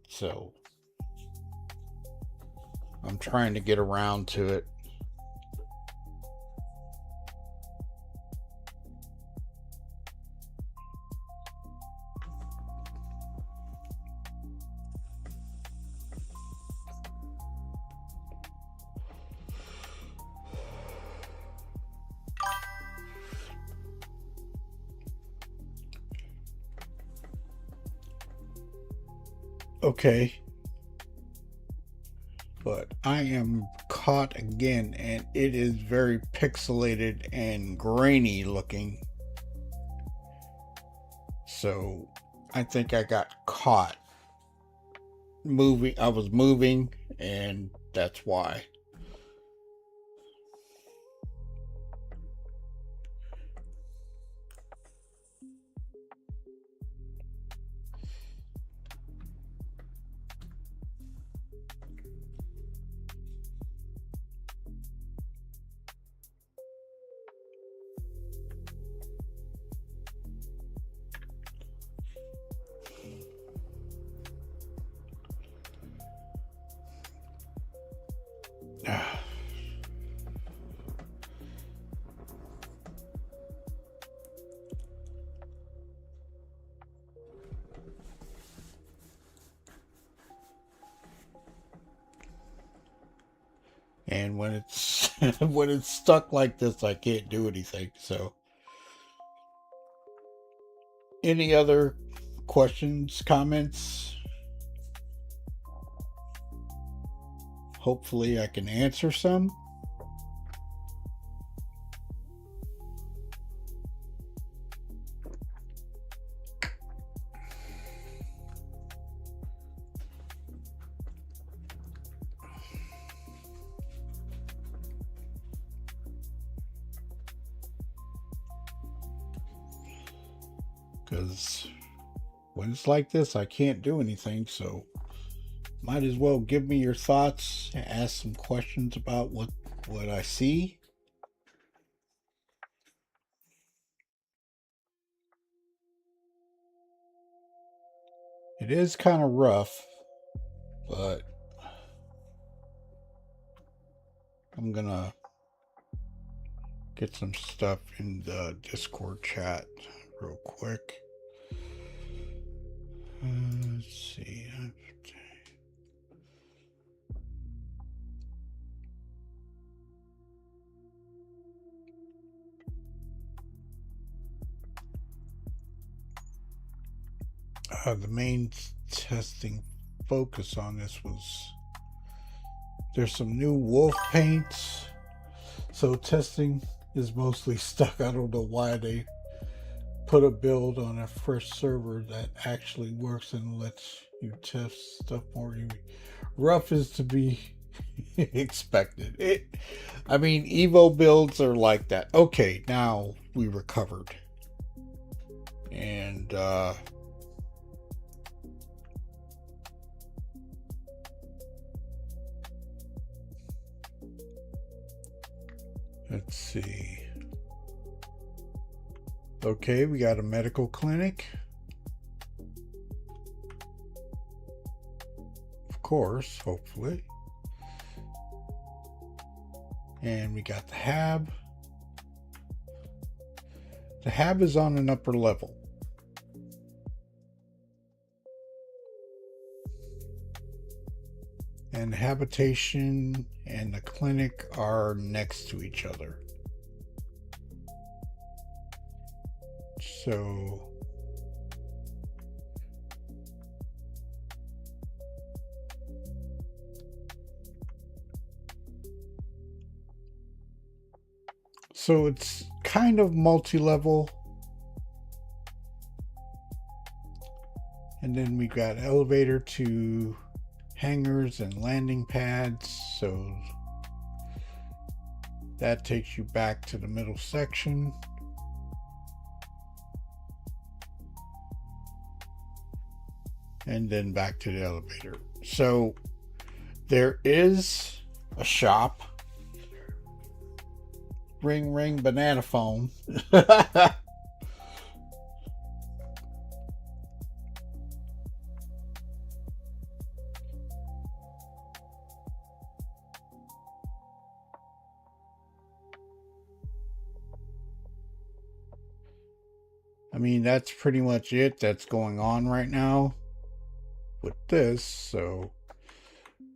A: so I'm trying to get around to it. Okay, but I am caught again, and it is very pixelated and grainy looking. So I think I got caught moving. I was moving, and that's why. And when it's when it's stuck like this, I can't do anything. So, any other questions, comments? Hopefully I can answer some. Because when it's like this, I can't do anything, so might as well give me your thoughts, ask some questions about what I see. It is kind of rough, but I'm gonna get some stuff in the Discord chat real quick. Let's see. The main testing focus on this was there's some new wolf paints, so testing is mostly stuck. I don't know why they put a build on a fresh server that actually works and lets you test stuff more. Rough is to be expected. I mean, EVO builds are like that. Okay, now we recovered. And let's see. Okay, we got a medical clinic. Of course, hopefully. And we got the hab. The hab is on an upper level. And the habitation and the clinic are next to each other. So So it's kind of multi-level. And then we got elevator to hangars and landing pads. So that takes you back to the middle section. And then back to the elevator. So there is a shop. Ring, ring, banana phone. I mean, that's pretty much it that's going on right now with this. So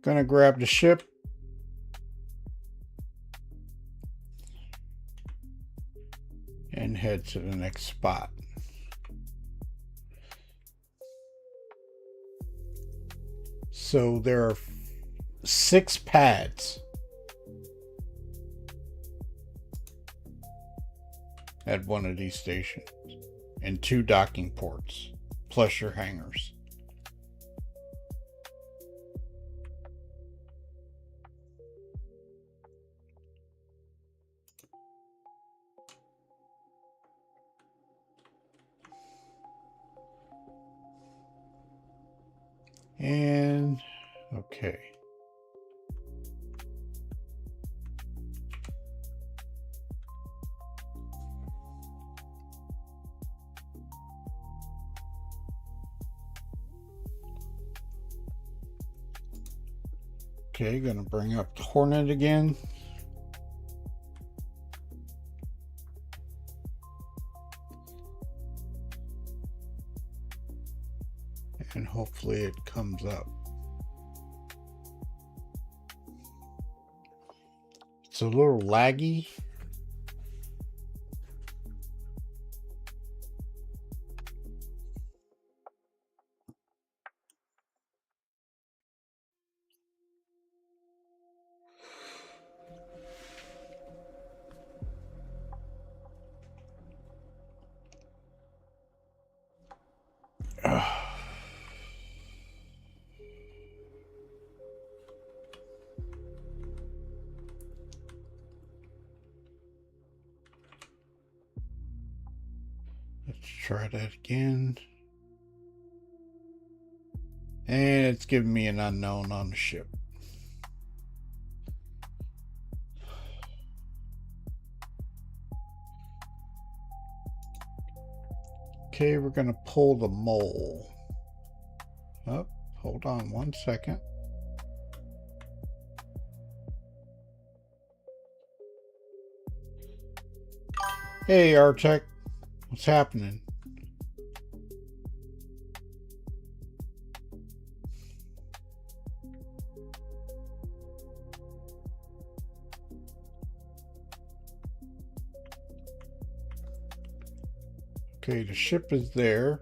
A: gonna grab the ship. And head to the next spot. So there are 6 pads at one of these stations and 2 docking ports plus your hangars. And okay. Okay, gonna bring up the Hornet again. And hopefully it comes up. It's a little laggy. Let's try that again. And it's giving me an unknown on the ship. Okay, we're going to pull the mole. Oh, hold on 1 second. Hey, Artec. What's happening? Okay, the ship is there.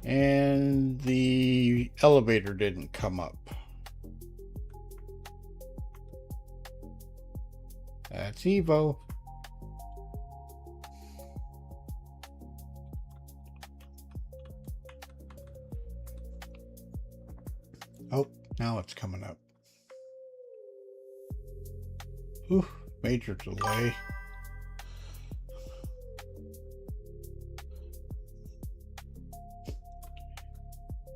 A: And the elevator didn't come up. That's EVO. Oh, now it's coming up. Ooh, major delay.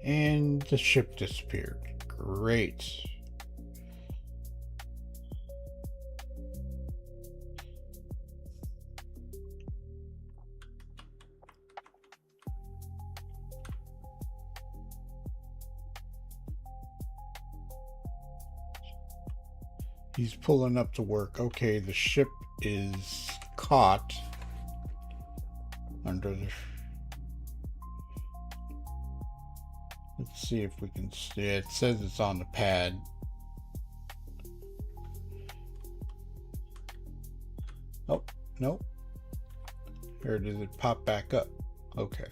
A: And the ship disappeared. Great. He's pulling up to work. Okay, the ship is caught under the... Let's see if we can see it. It says it's on the pad. Oh, no. Or does it pop back up? Okay.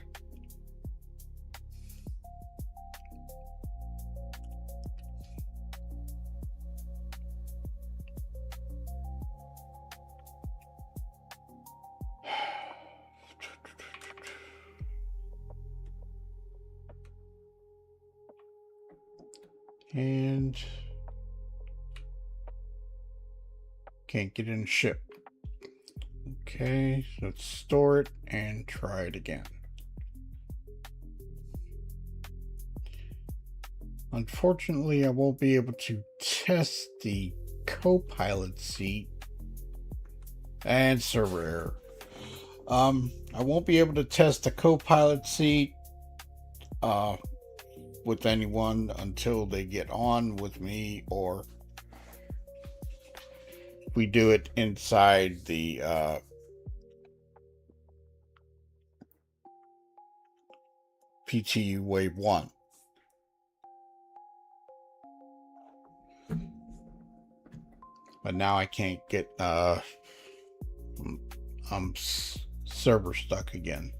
A: And can't get in ship. Okay, so let's store it and try it again. Unfortunately, I won't be able to test the co-pilot seat and server error. I won't be able to test the co-pilot seat with anyone until they get on with me, or we do it inside the PTU Wave 1. But now I can't get I'm server stuck again.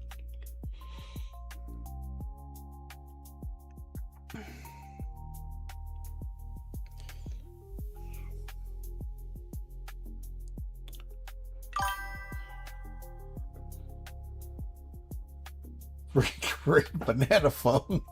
A: Great banana phone.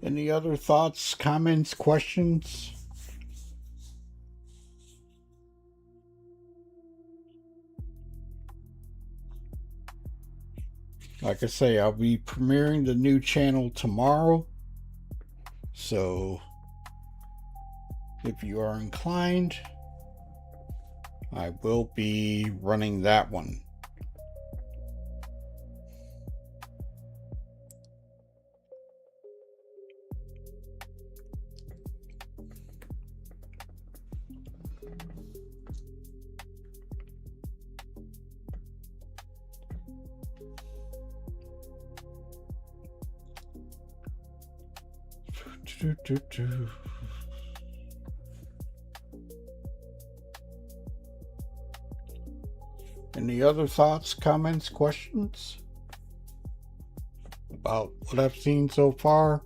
A: Any other thoughts, comments, questions? Like I say, I'll be premiering the new channel tomorrow. So if you are inclined, I will be running that one. Any other thoughts, comments, questions about what I've seen so far?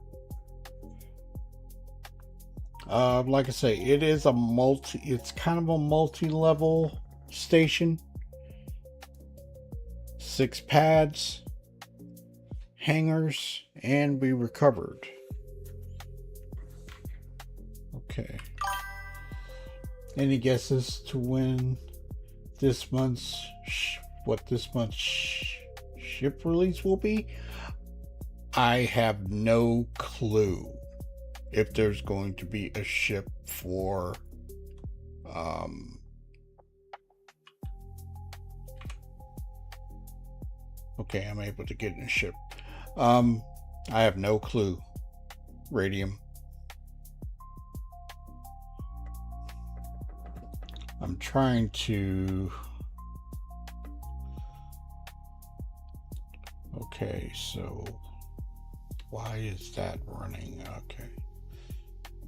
A: Like I say, it is it's kind of a multi-level station. 6 pads, hangars, and we recovered. Okay. Any guesses to when this month's ship release will be? I have no clue if there's going to be a ship for okay, I'm able to get in a ship. I have no clue. Radium. I'm trying to... Okay, so why is that running? Okay.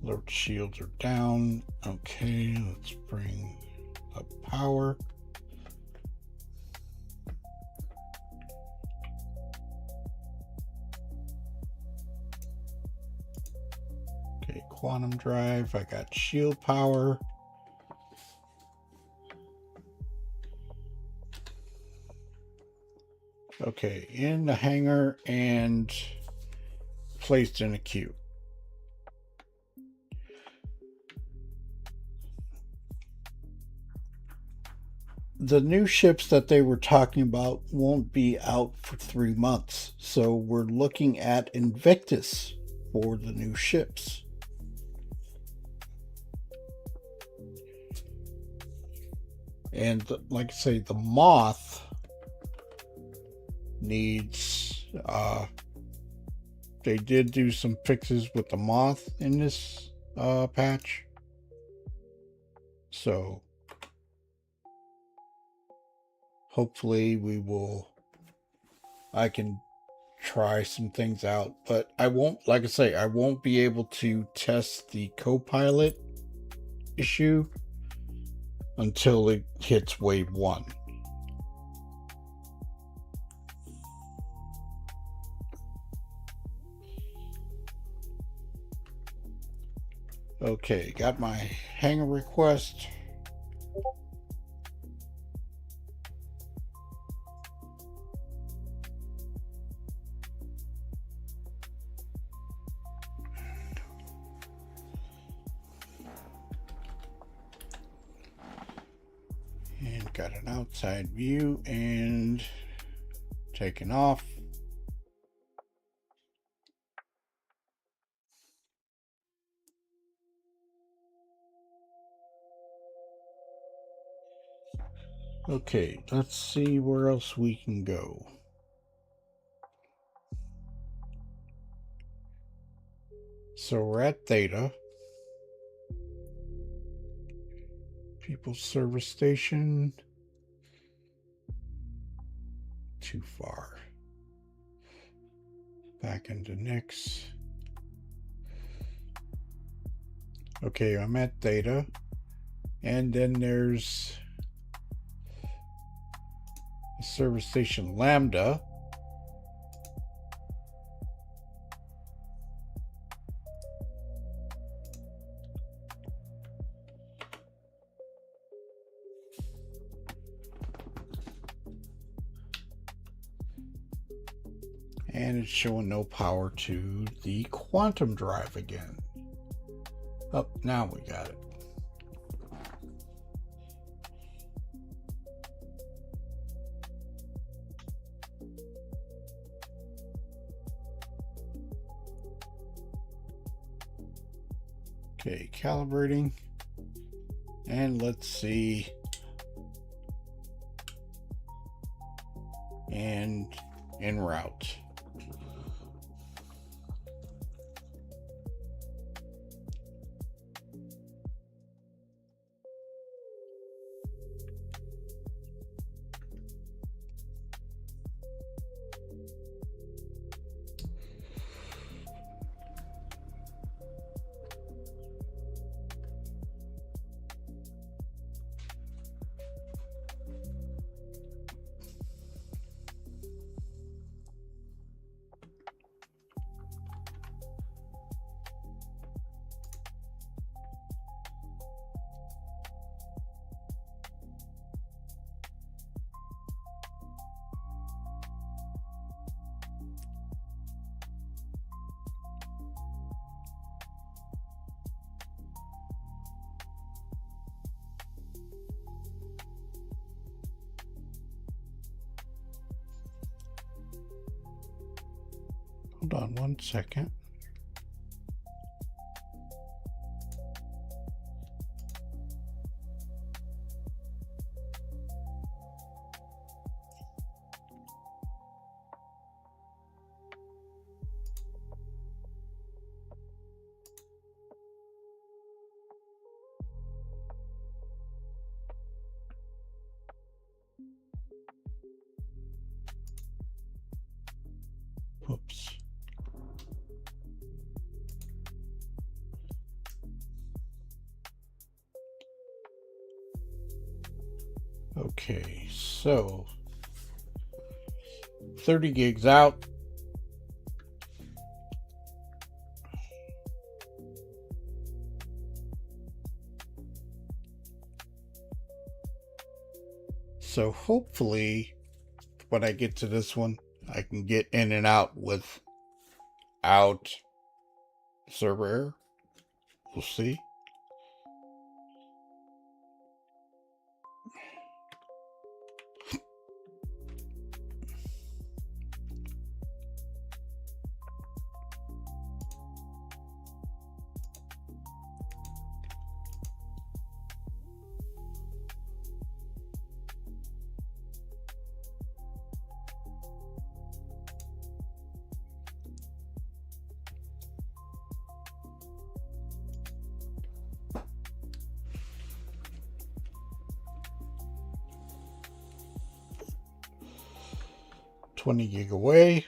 A: Alert shields are down. Okay, let's bring up power. Okay, quantum drive. I got shield power. Okay, in the hangar and placed in a queue. The new ships that they were talking about won't be out for 3 months. So we're looking at Invictus for the new ships. And like I say, the Moth needs they did do some fixes with the Moth in this patch, so hopefully I can try some things out, but I won't, like I say, I won't be able to test the Copilot issue until it hits wave 1. Okay, got my hanger request. And got an outside view and taken off. Okay, let's see where else we can go. So we're at Theta. People's Service Station. Too far. Back into Nix. Okay, I'm at Theta. And then there's Service Station Lambda. And it's showing no power to the quantum drive again. Oh, now we got it. Okay, calibrating. And let's see. And en route. Hold on 1 second. Whoops. Okay, so 30 gigs out. So hopefully when I get to this one, I can get in and out without server error. We'll see. 20 gig away.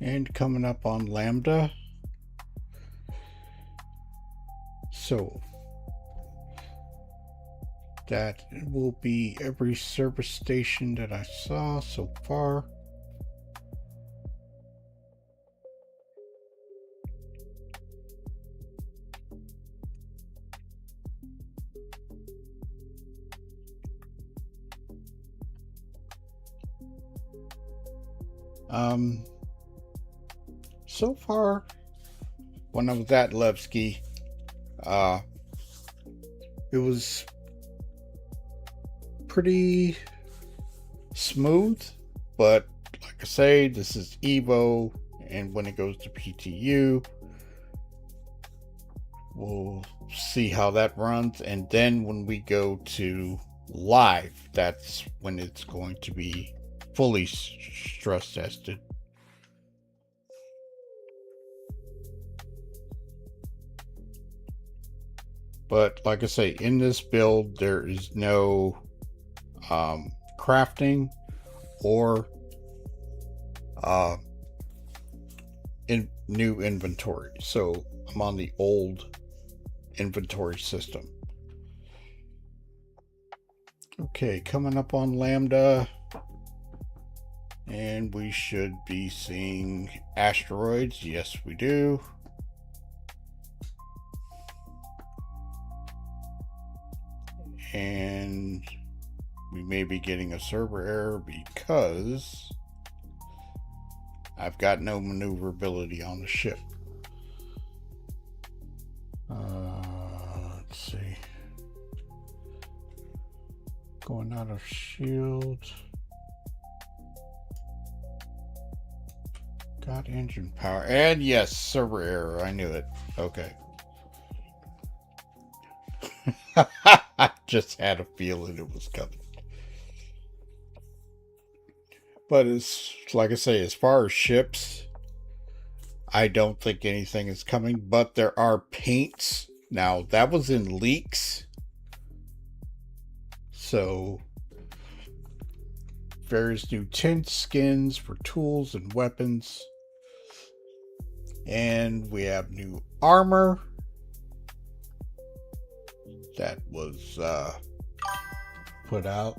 A: And coming up on Lambda. So that will be every service station that I saw so far. So far, when I was at Levski, it was pretty smooth, but like I say, this is EVO, and when it goes to PTU, we'll see how that runs, and then when we go to live, that's when it's going to be fully stress tested. But like I say, in this build, there is no crafting or new inventory. So I'm on the old inventory system. Okay, coming up on Lambda, and we should be seeing asteroids. Yes, we do. And we may be getting a server error because I've got no maneuverability on the ship. Let's see. Going out of shield. Got engine power. And yes, server error. I knew it. Okay. I just had a feeling it was coming. But it's like I say, as far as ships, I don't think anything is coming, but there are paints. Now, that was in leaks. So, various new tint skins for tools and weapons. And we have new armor that was put out.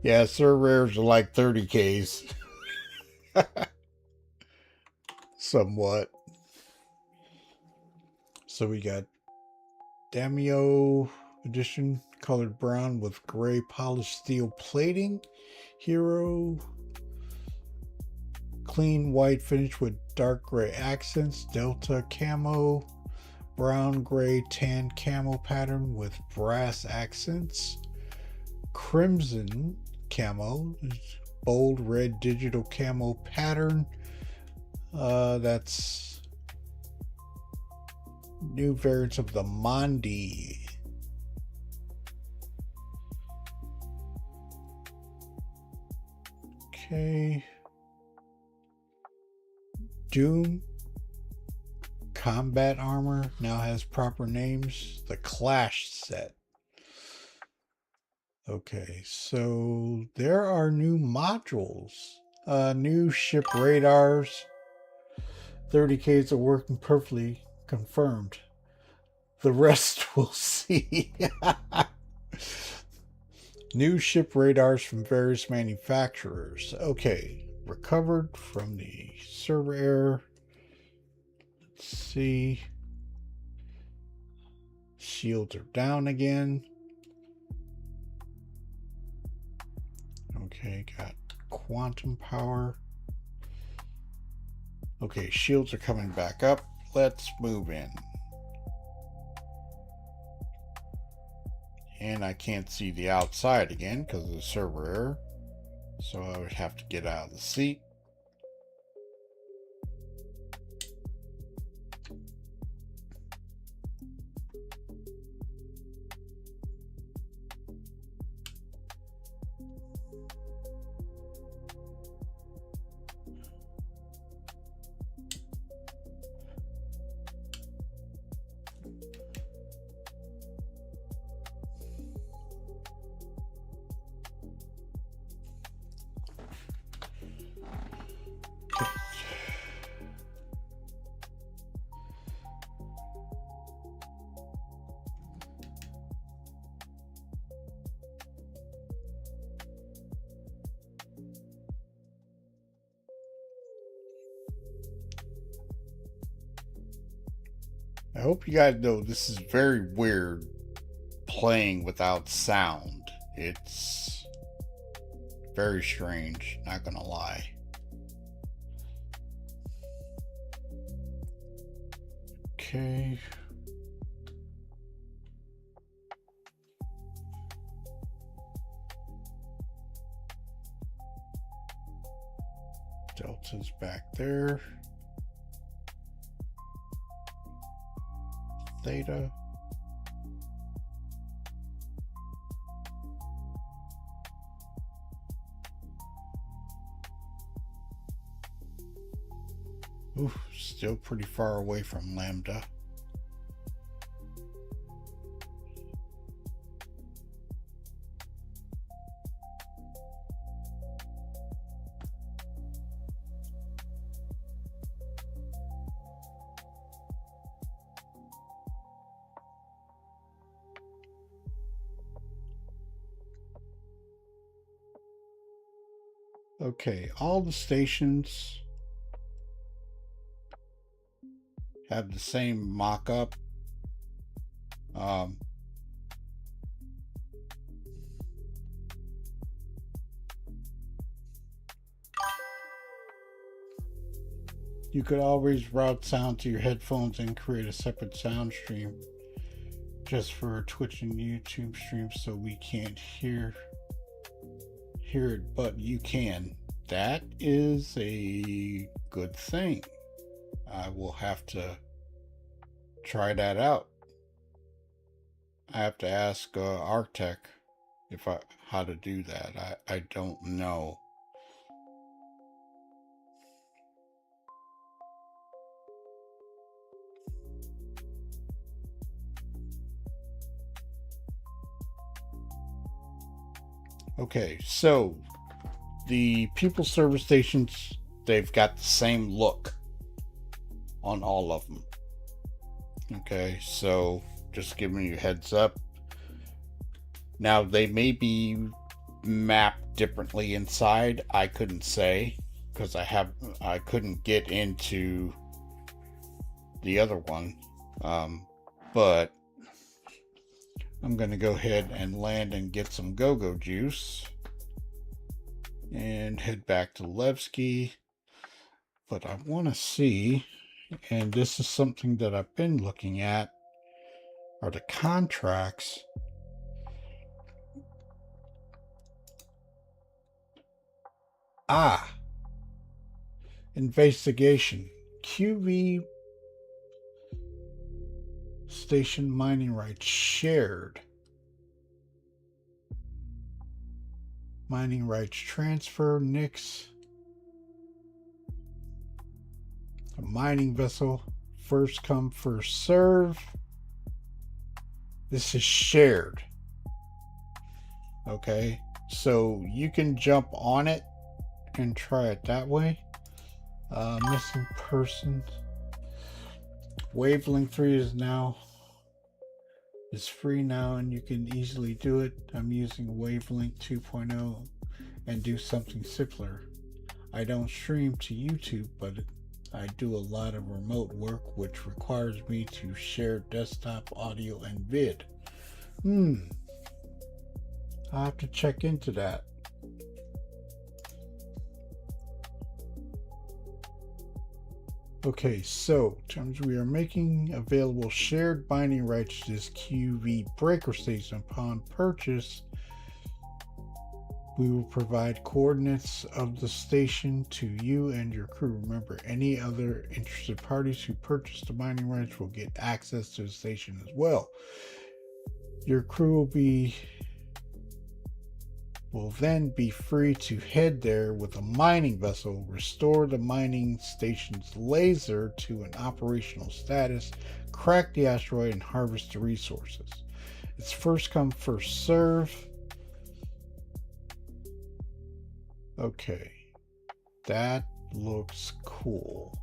A: Yeah, server errors are like 30Ks. Somewhat. So we got Damio edition, colored brown with gray polished steel plating. Hero, clean white finish with dark gray accents. Delta camo, brown gray tan camo pattern with brass accents. Crimson camo, bold red digital camo pattern. That's new variants of the Mondi. Okay. Doom combat armor now has proper names. The Clash set. Okay, so there are new modules. New ship radars. 30Ks are working perfectly, confirmed. The rest we'll see. New ship radars from various manufacturers. Okay, recovered from the server error. Let's see. Shields are down again. Okay, got quantum power. Okay, shields are coming back up. Let's move in. And I can't see the outside again because of the server error. So I would have to get out of the seat. I hope you guys know this is very weird playing without sound. It's very strange, not gonna lie. Okay. Delta's back there. Theta. Oof, still pretty far away from Lambda. Okay, all the stations have the same mock-up. You could always route sound to your headphones and create a separate sound stream just for Twitch and YouTube streams, so we can't hear it, but you can. That is a good thing. I will have to try that out. I have to ask Arctech how to do that. I don't know. Okay, so the people server stations, they've got the same look on all of them. Okay, so just giving you a heads up. Now they may be mapped differently inside. I couldn't say because I couldn't get into the other one, but I'm going to go ahead and land and get some go-go juice and head back to Levski. But I want to see, and this is something that I've been looking at, are the contracts. Investigation. QV station mining rights shared. Mining rights transfer, NICS. A mining vessel, first come, first serve. This is shared. Okay, so you can jump on it and try it that way. Missing persons. Wavelength 3 is free now, and you can easily do it. I'm using Wavelength 2.0 and do something simpler. I don't stream to YouTube, but I do a lot of remote work which requires me to share desktop audio and vid. I'll have to check into that. Okay, so terms we are making available shared binding rights to this QV breaker station. Upon purchase, we will provide coordinates of the station to you and your crew. Remember, any other interested parties who purchase the binding rights will get access to the station as well. Your crew will then be free to head there with a mining vessel, restore the mining station's laser to an operational status, crack the asteroid, and harvest the resources. It's first come, first serve. Okay, that looks cool.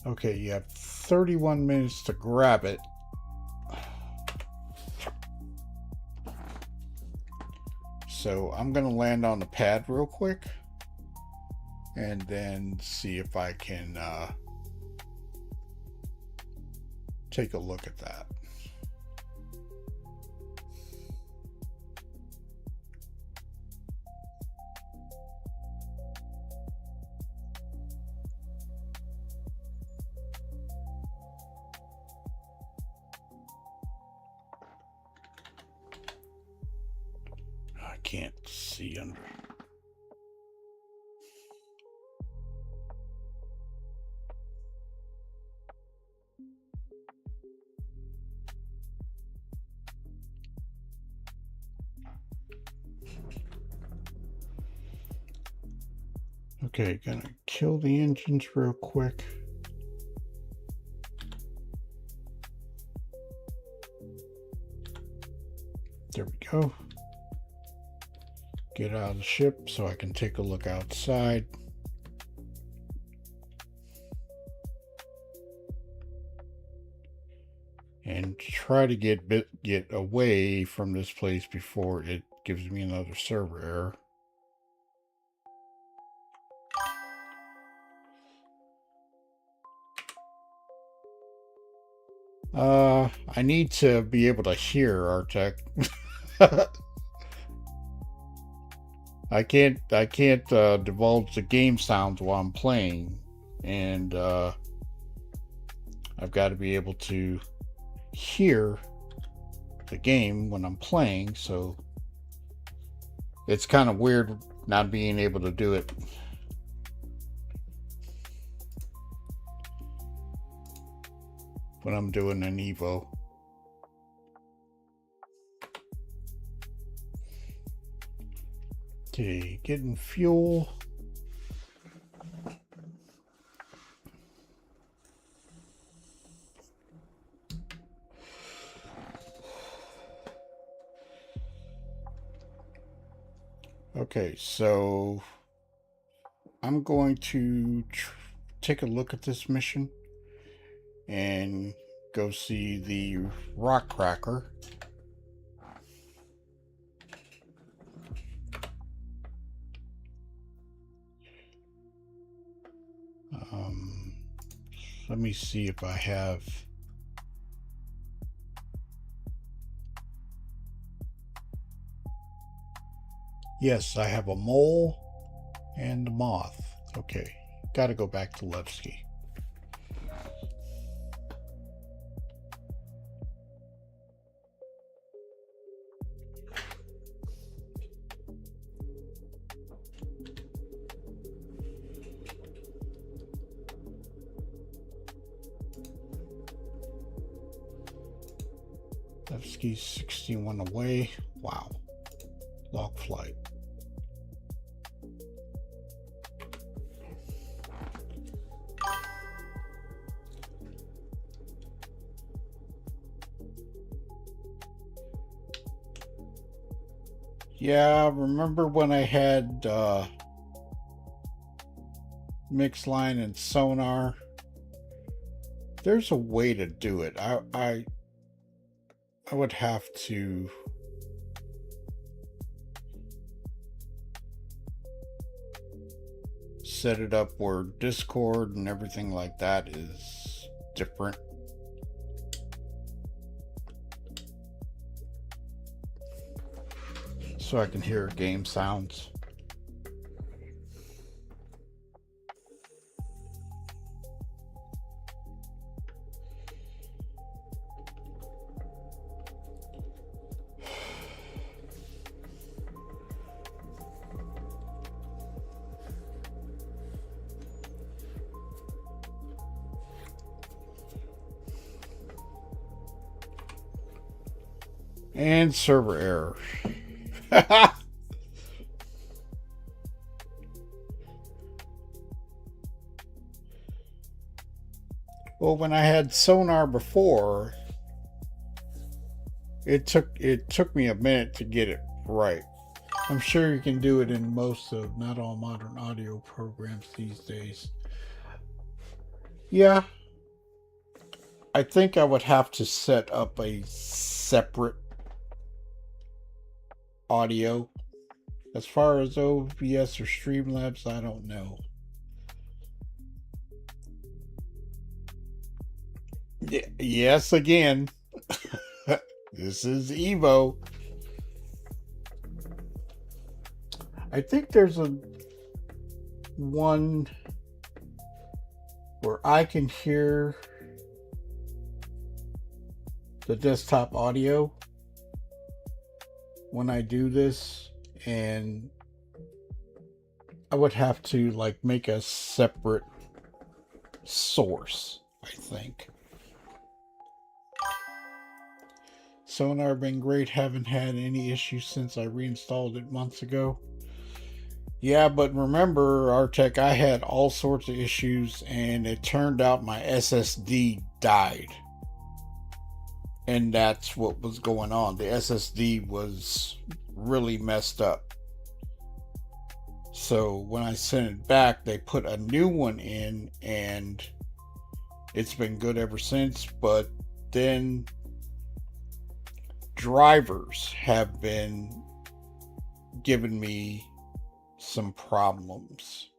A: Okay, you have 31 minutes to grab it. So I'm going to land on the pad real quick and then see if I can take a look at that. I can't see under. Okay, gonna kill the engines real quick. There we go. Get out of the ship so I can take a look outside. And try to get away from this place before it gives me another server error. I need to be able to hear Artec. I can't divulge the game sounds while I'm playing, and I've got to be able to hear the game when I'm playing, so it's kind of weird not being able to do it. When I'm doing an EVO. Okay, getting fuel. Okay, so I'm going to take a look at this mission and go see the rock cracker. Let me see if I have. Yes, I have a mole and a moth. Okay, got to go back to Levski. Levski's 61 away. Wow. Log flight. Yeah, remember when I had mixed line and sonar? There's a way to do it. I would have to set it up where Discord and everything like that is different. So I can hear game sounds. And server error. Well, when I had Sonar before, it took me a minute to get it right. I'm sure you can do it in most of, not all modern audio programs these days. Yeah, I think I would have to set up a separate audio. As far as OBS or Streamlabs, I don't know. Yes, again. This is EVO. I think there's a one where I can hear the desktop audio when I do this, and I would have to like make a separate source, I think. Sonar been great, haven't had any issues since I reinstalled it months ago. Yeah, but remember, Artec, I had all sorts of issues, and it turned out my SSD died. And that's what was going on. The SSD was really messed up. So when I sent it back, they put a new one in, and it's been good ever since. But then drivers have been giving me some problems.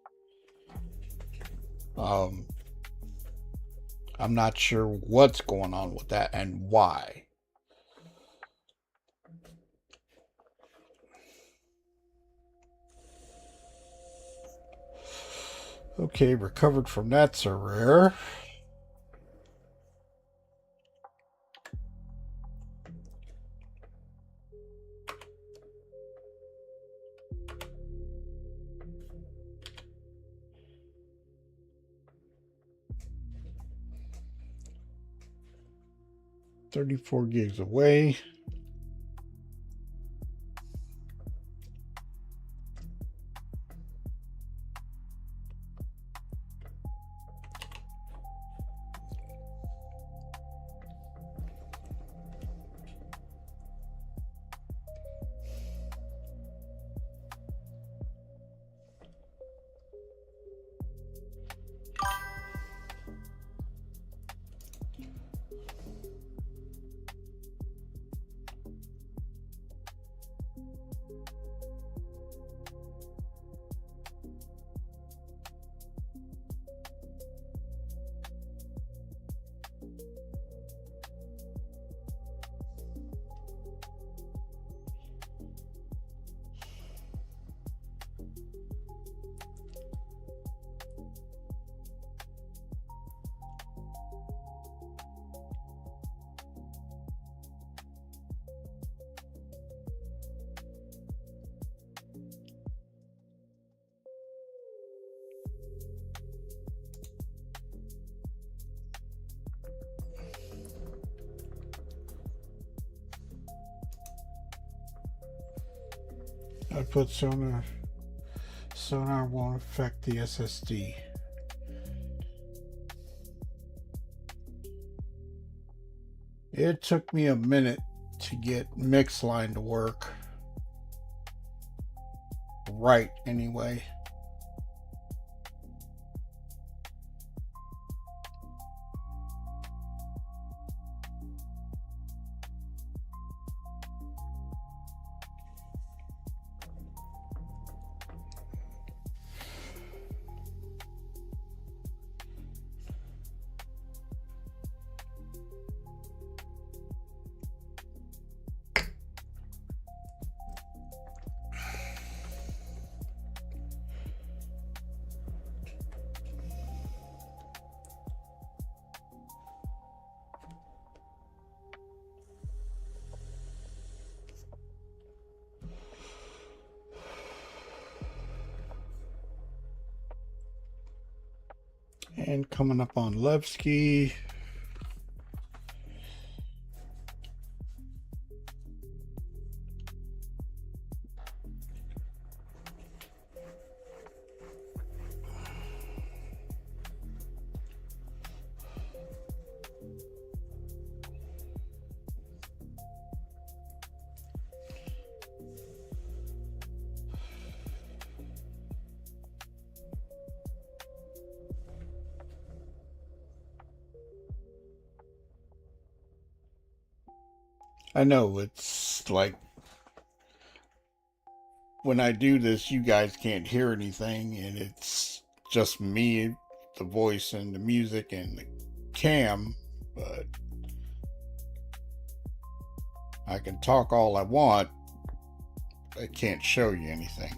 A: I'm not sure what's going on with that and why. Okay, recovered from that server error. $34 gigs away. I put Sonar won't affect the SSD. It took me a minute to get Mixline to work right anyway. And coming up on Levski. I know it's like when I do this, you guys can't hear anything, and it's just me, the voice, and the music, and the cam, but I can talk all I want. I can't show you anything.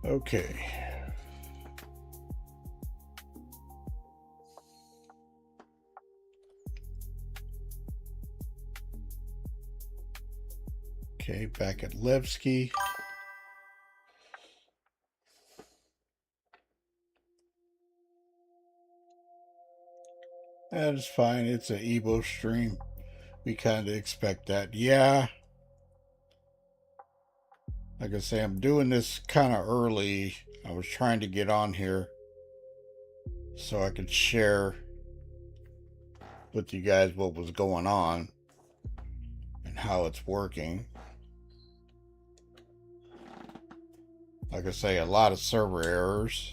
A: Okay. Okay, back at Levski. That is fine. It's an EVO stream. We kind of expect that. Yeah. Like I say, I'm doing this kind of early. I was trying to get on here so I could share with you guys what was going on and how it's working. Like I say, a lot of server errors,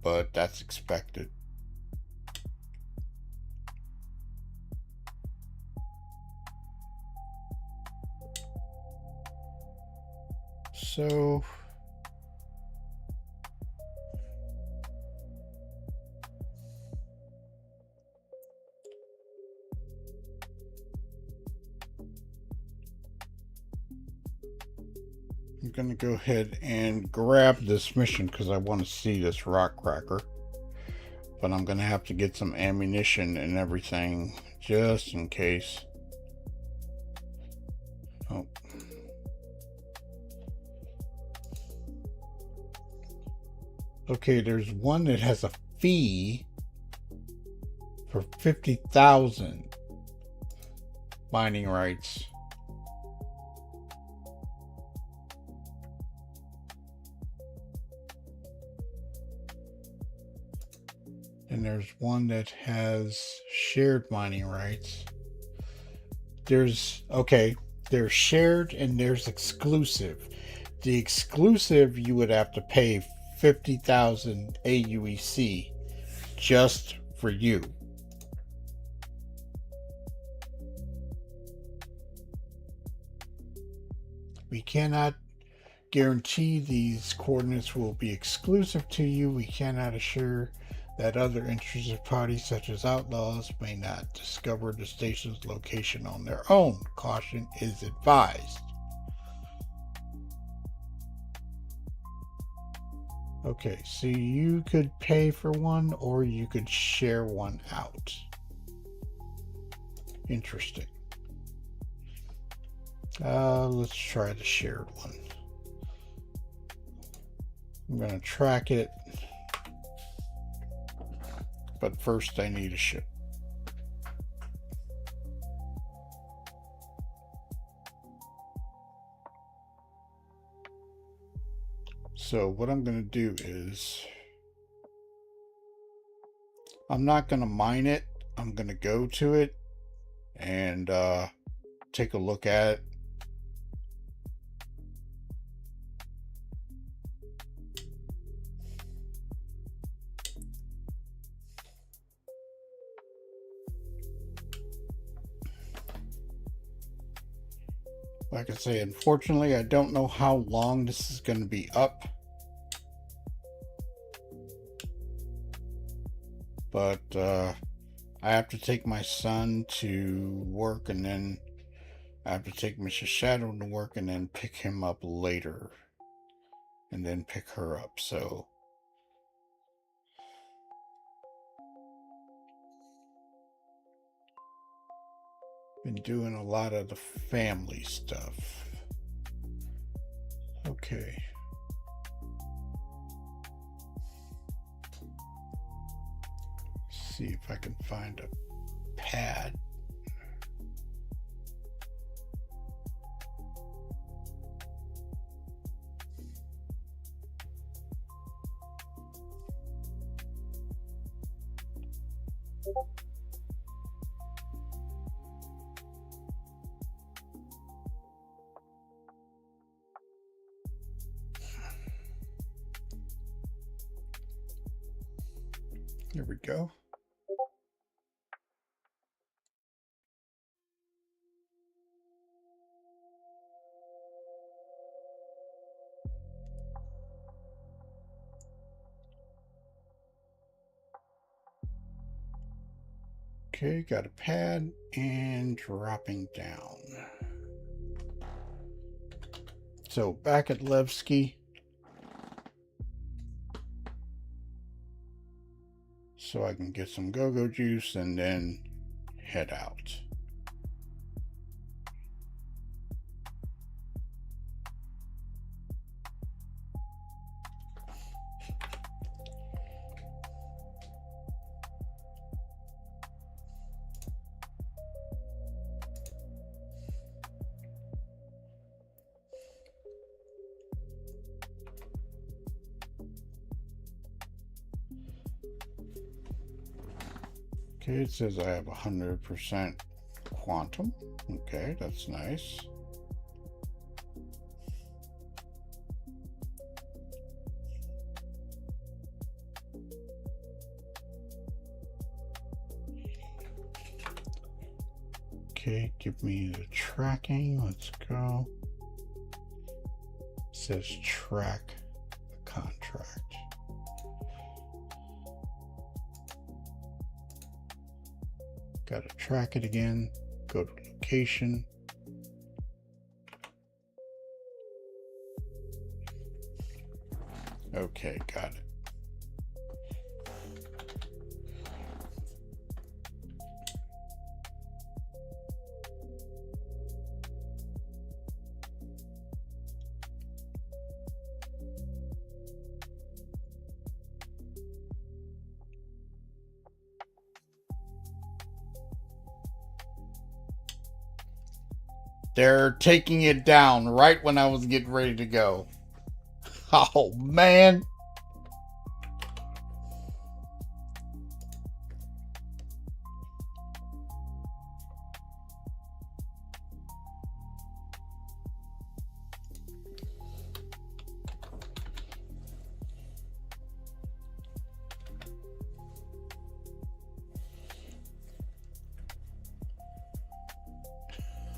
A: but that's expected. So I'm going to go ahead and grab this mission because I want to see this rock cracker. But I'm going to have to get some ammunition and everything just in case. Oh. Okay, there's one that has a fee for 50,000 mining rights. And there's one that has shared mining rights. There's shared and there's exclusive. The exclusive, you would have to pay 50,000 AUEC just for you. We cannot guarantee these coordinates will be exclusive to you. We cannot assure that other interested parties such as outlaws may not discover the station's location on their own. Caution is advised. Okay, so you could pay for one or you could share one out. Interesting. Let's try the shared one. I'm going to track it. But first I need a ship. So what I'm going to do is I'm not going to mine it. I'm going to go to it and take a look at it. Like I say, unfortunately, I don't know how long this is going to be up. But I have to take my son to work, and then I have to take Mrs. Shadow to work, and then pick him up later. And then pick her up, so... Been doing a lot of the family stuff. Okay. See if I can find a pad. There we go. Okay, got a pad and dropping down. So back at Levski. So I can get some go-go juice and then head out. Okay, it says I have 100% quantum. Okay, that's nice. Okay, give me the tracking. Let's go. It says track the contract. Got to track it again. Go to location. Okay, got it. They're taking it down right when I was getting ready to go. Oh, man.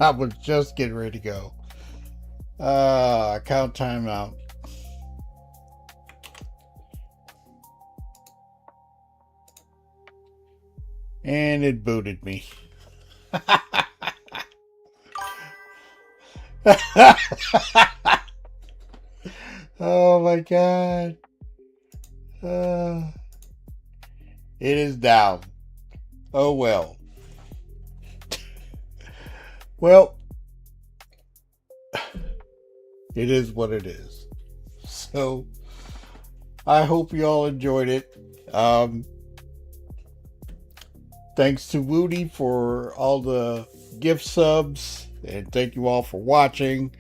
A: I was just getting ready to go. Account timeout. And it booted me. Oh my God. It is down. Oh well. Well, it is what it is. So, I hope you all enjoyed it. Thanks to Woody for all the gift subs, and thank you all for watching.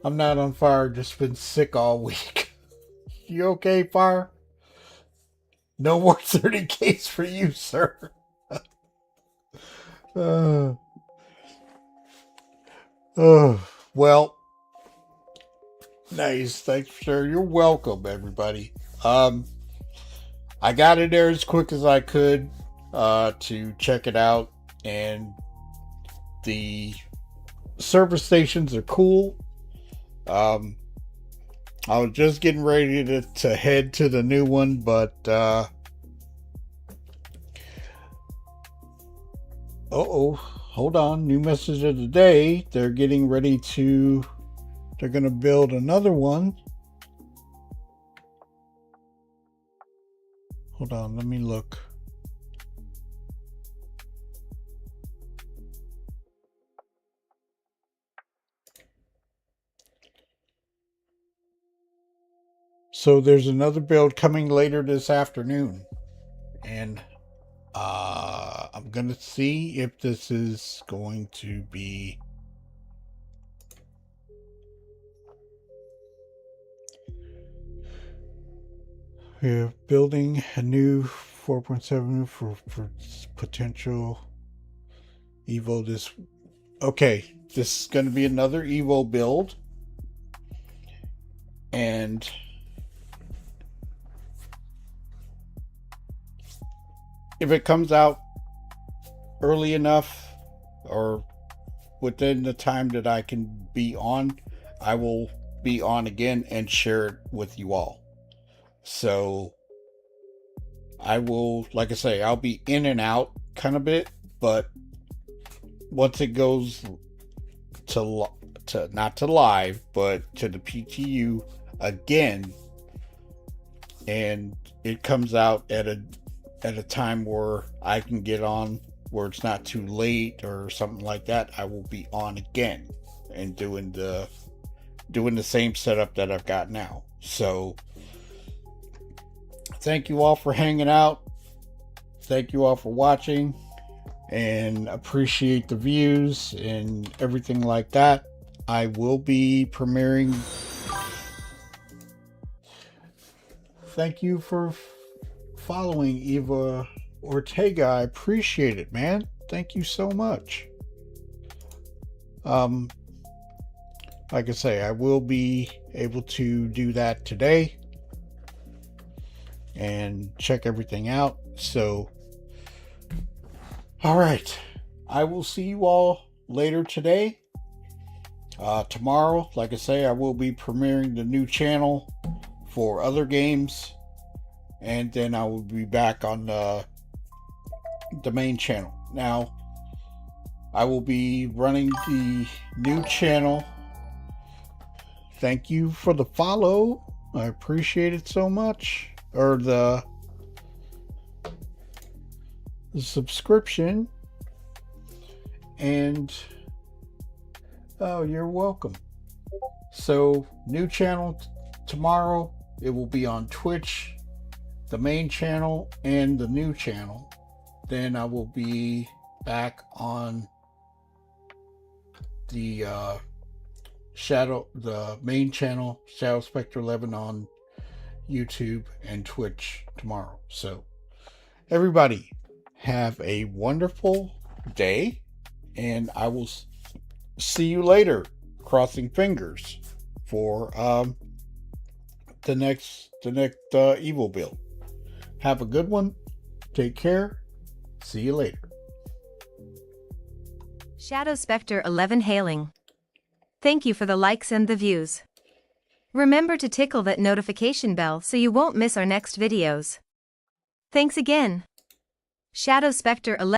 A: I'm not on fire, just been sick all week. You okay, Fire? No more 30Ks for you, sir. Well, nice. Thanks for sharing. You're welcome, everybody. I got in there as quick as I could to check it out, and the service stations are cool. I was just getting ready to head to the new one, but hold on. New message of the day. They're getting ready to, they're going to build another one. Hold on, let me look. So there's another build coming later this afternoon, and I'm gonna see if this is going to be we're building a new 4.7 for potential EVO. This okay, this is going to be another EVO build, and if it comes out early enough or within the time that I can be on, I will be on again and share it with you all. So I will, like I say, I'll be in and out kind of bit, but once it goes to not to live, but to the PTU again, and it comes out at a time where I can get on, where it's not too late or something like that, I will be on again and doing the same setup that I've got now. So thank you all for hanging out. Thank you all for watching, and appreciate the views and everything like that. I will be premiering. Thank you for following Eva Ortega. I appreciate it, man. Thank you so much. Like I say, I will be able to do that today and check everything out. So, all right, I will see you all later today. Tomorrow, like I say, I will be premiering the new channel for other games, and then I will be back on the main channel. Now, I will be running the new channel. Thank you for the follow. I appreciate it so much. Or the subscription. And oh, you're welcome. So, new channel tomorrow. It will be on Twitch, the main channel, and the new channel. Then I will be back on the the main channel, Shadow Spectre 11, on YouTube and Twitch tomorrow. So, everybody, have a wonderful day, and I will see you later. Crossing fingers for the next EVO build. Have a good one. Take care. See you later.
B: Shadow Spectre 11 hailing. Thank you for the likes and the views. Remember to tickle that notification bell so you won't miss our next videos. Thanks again. Shadow Spectre 11.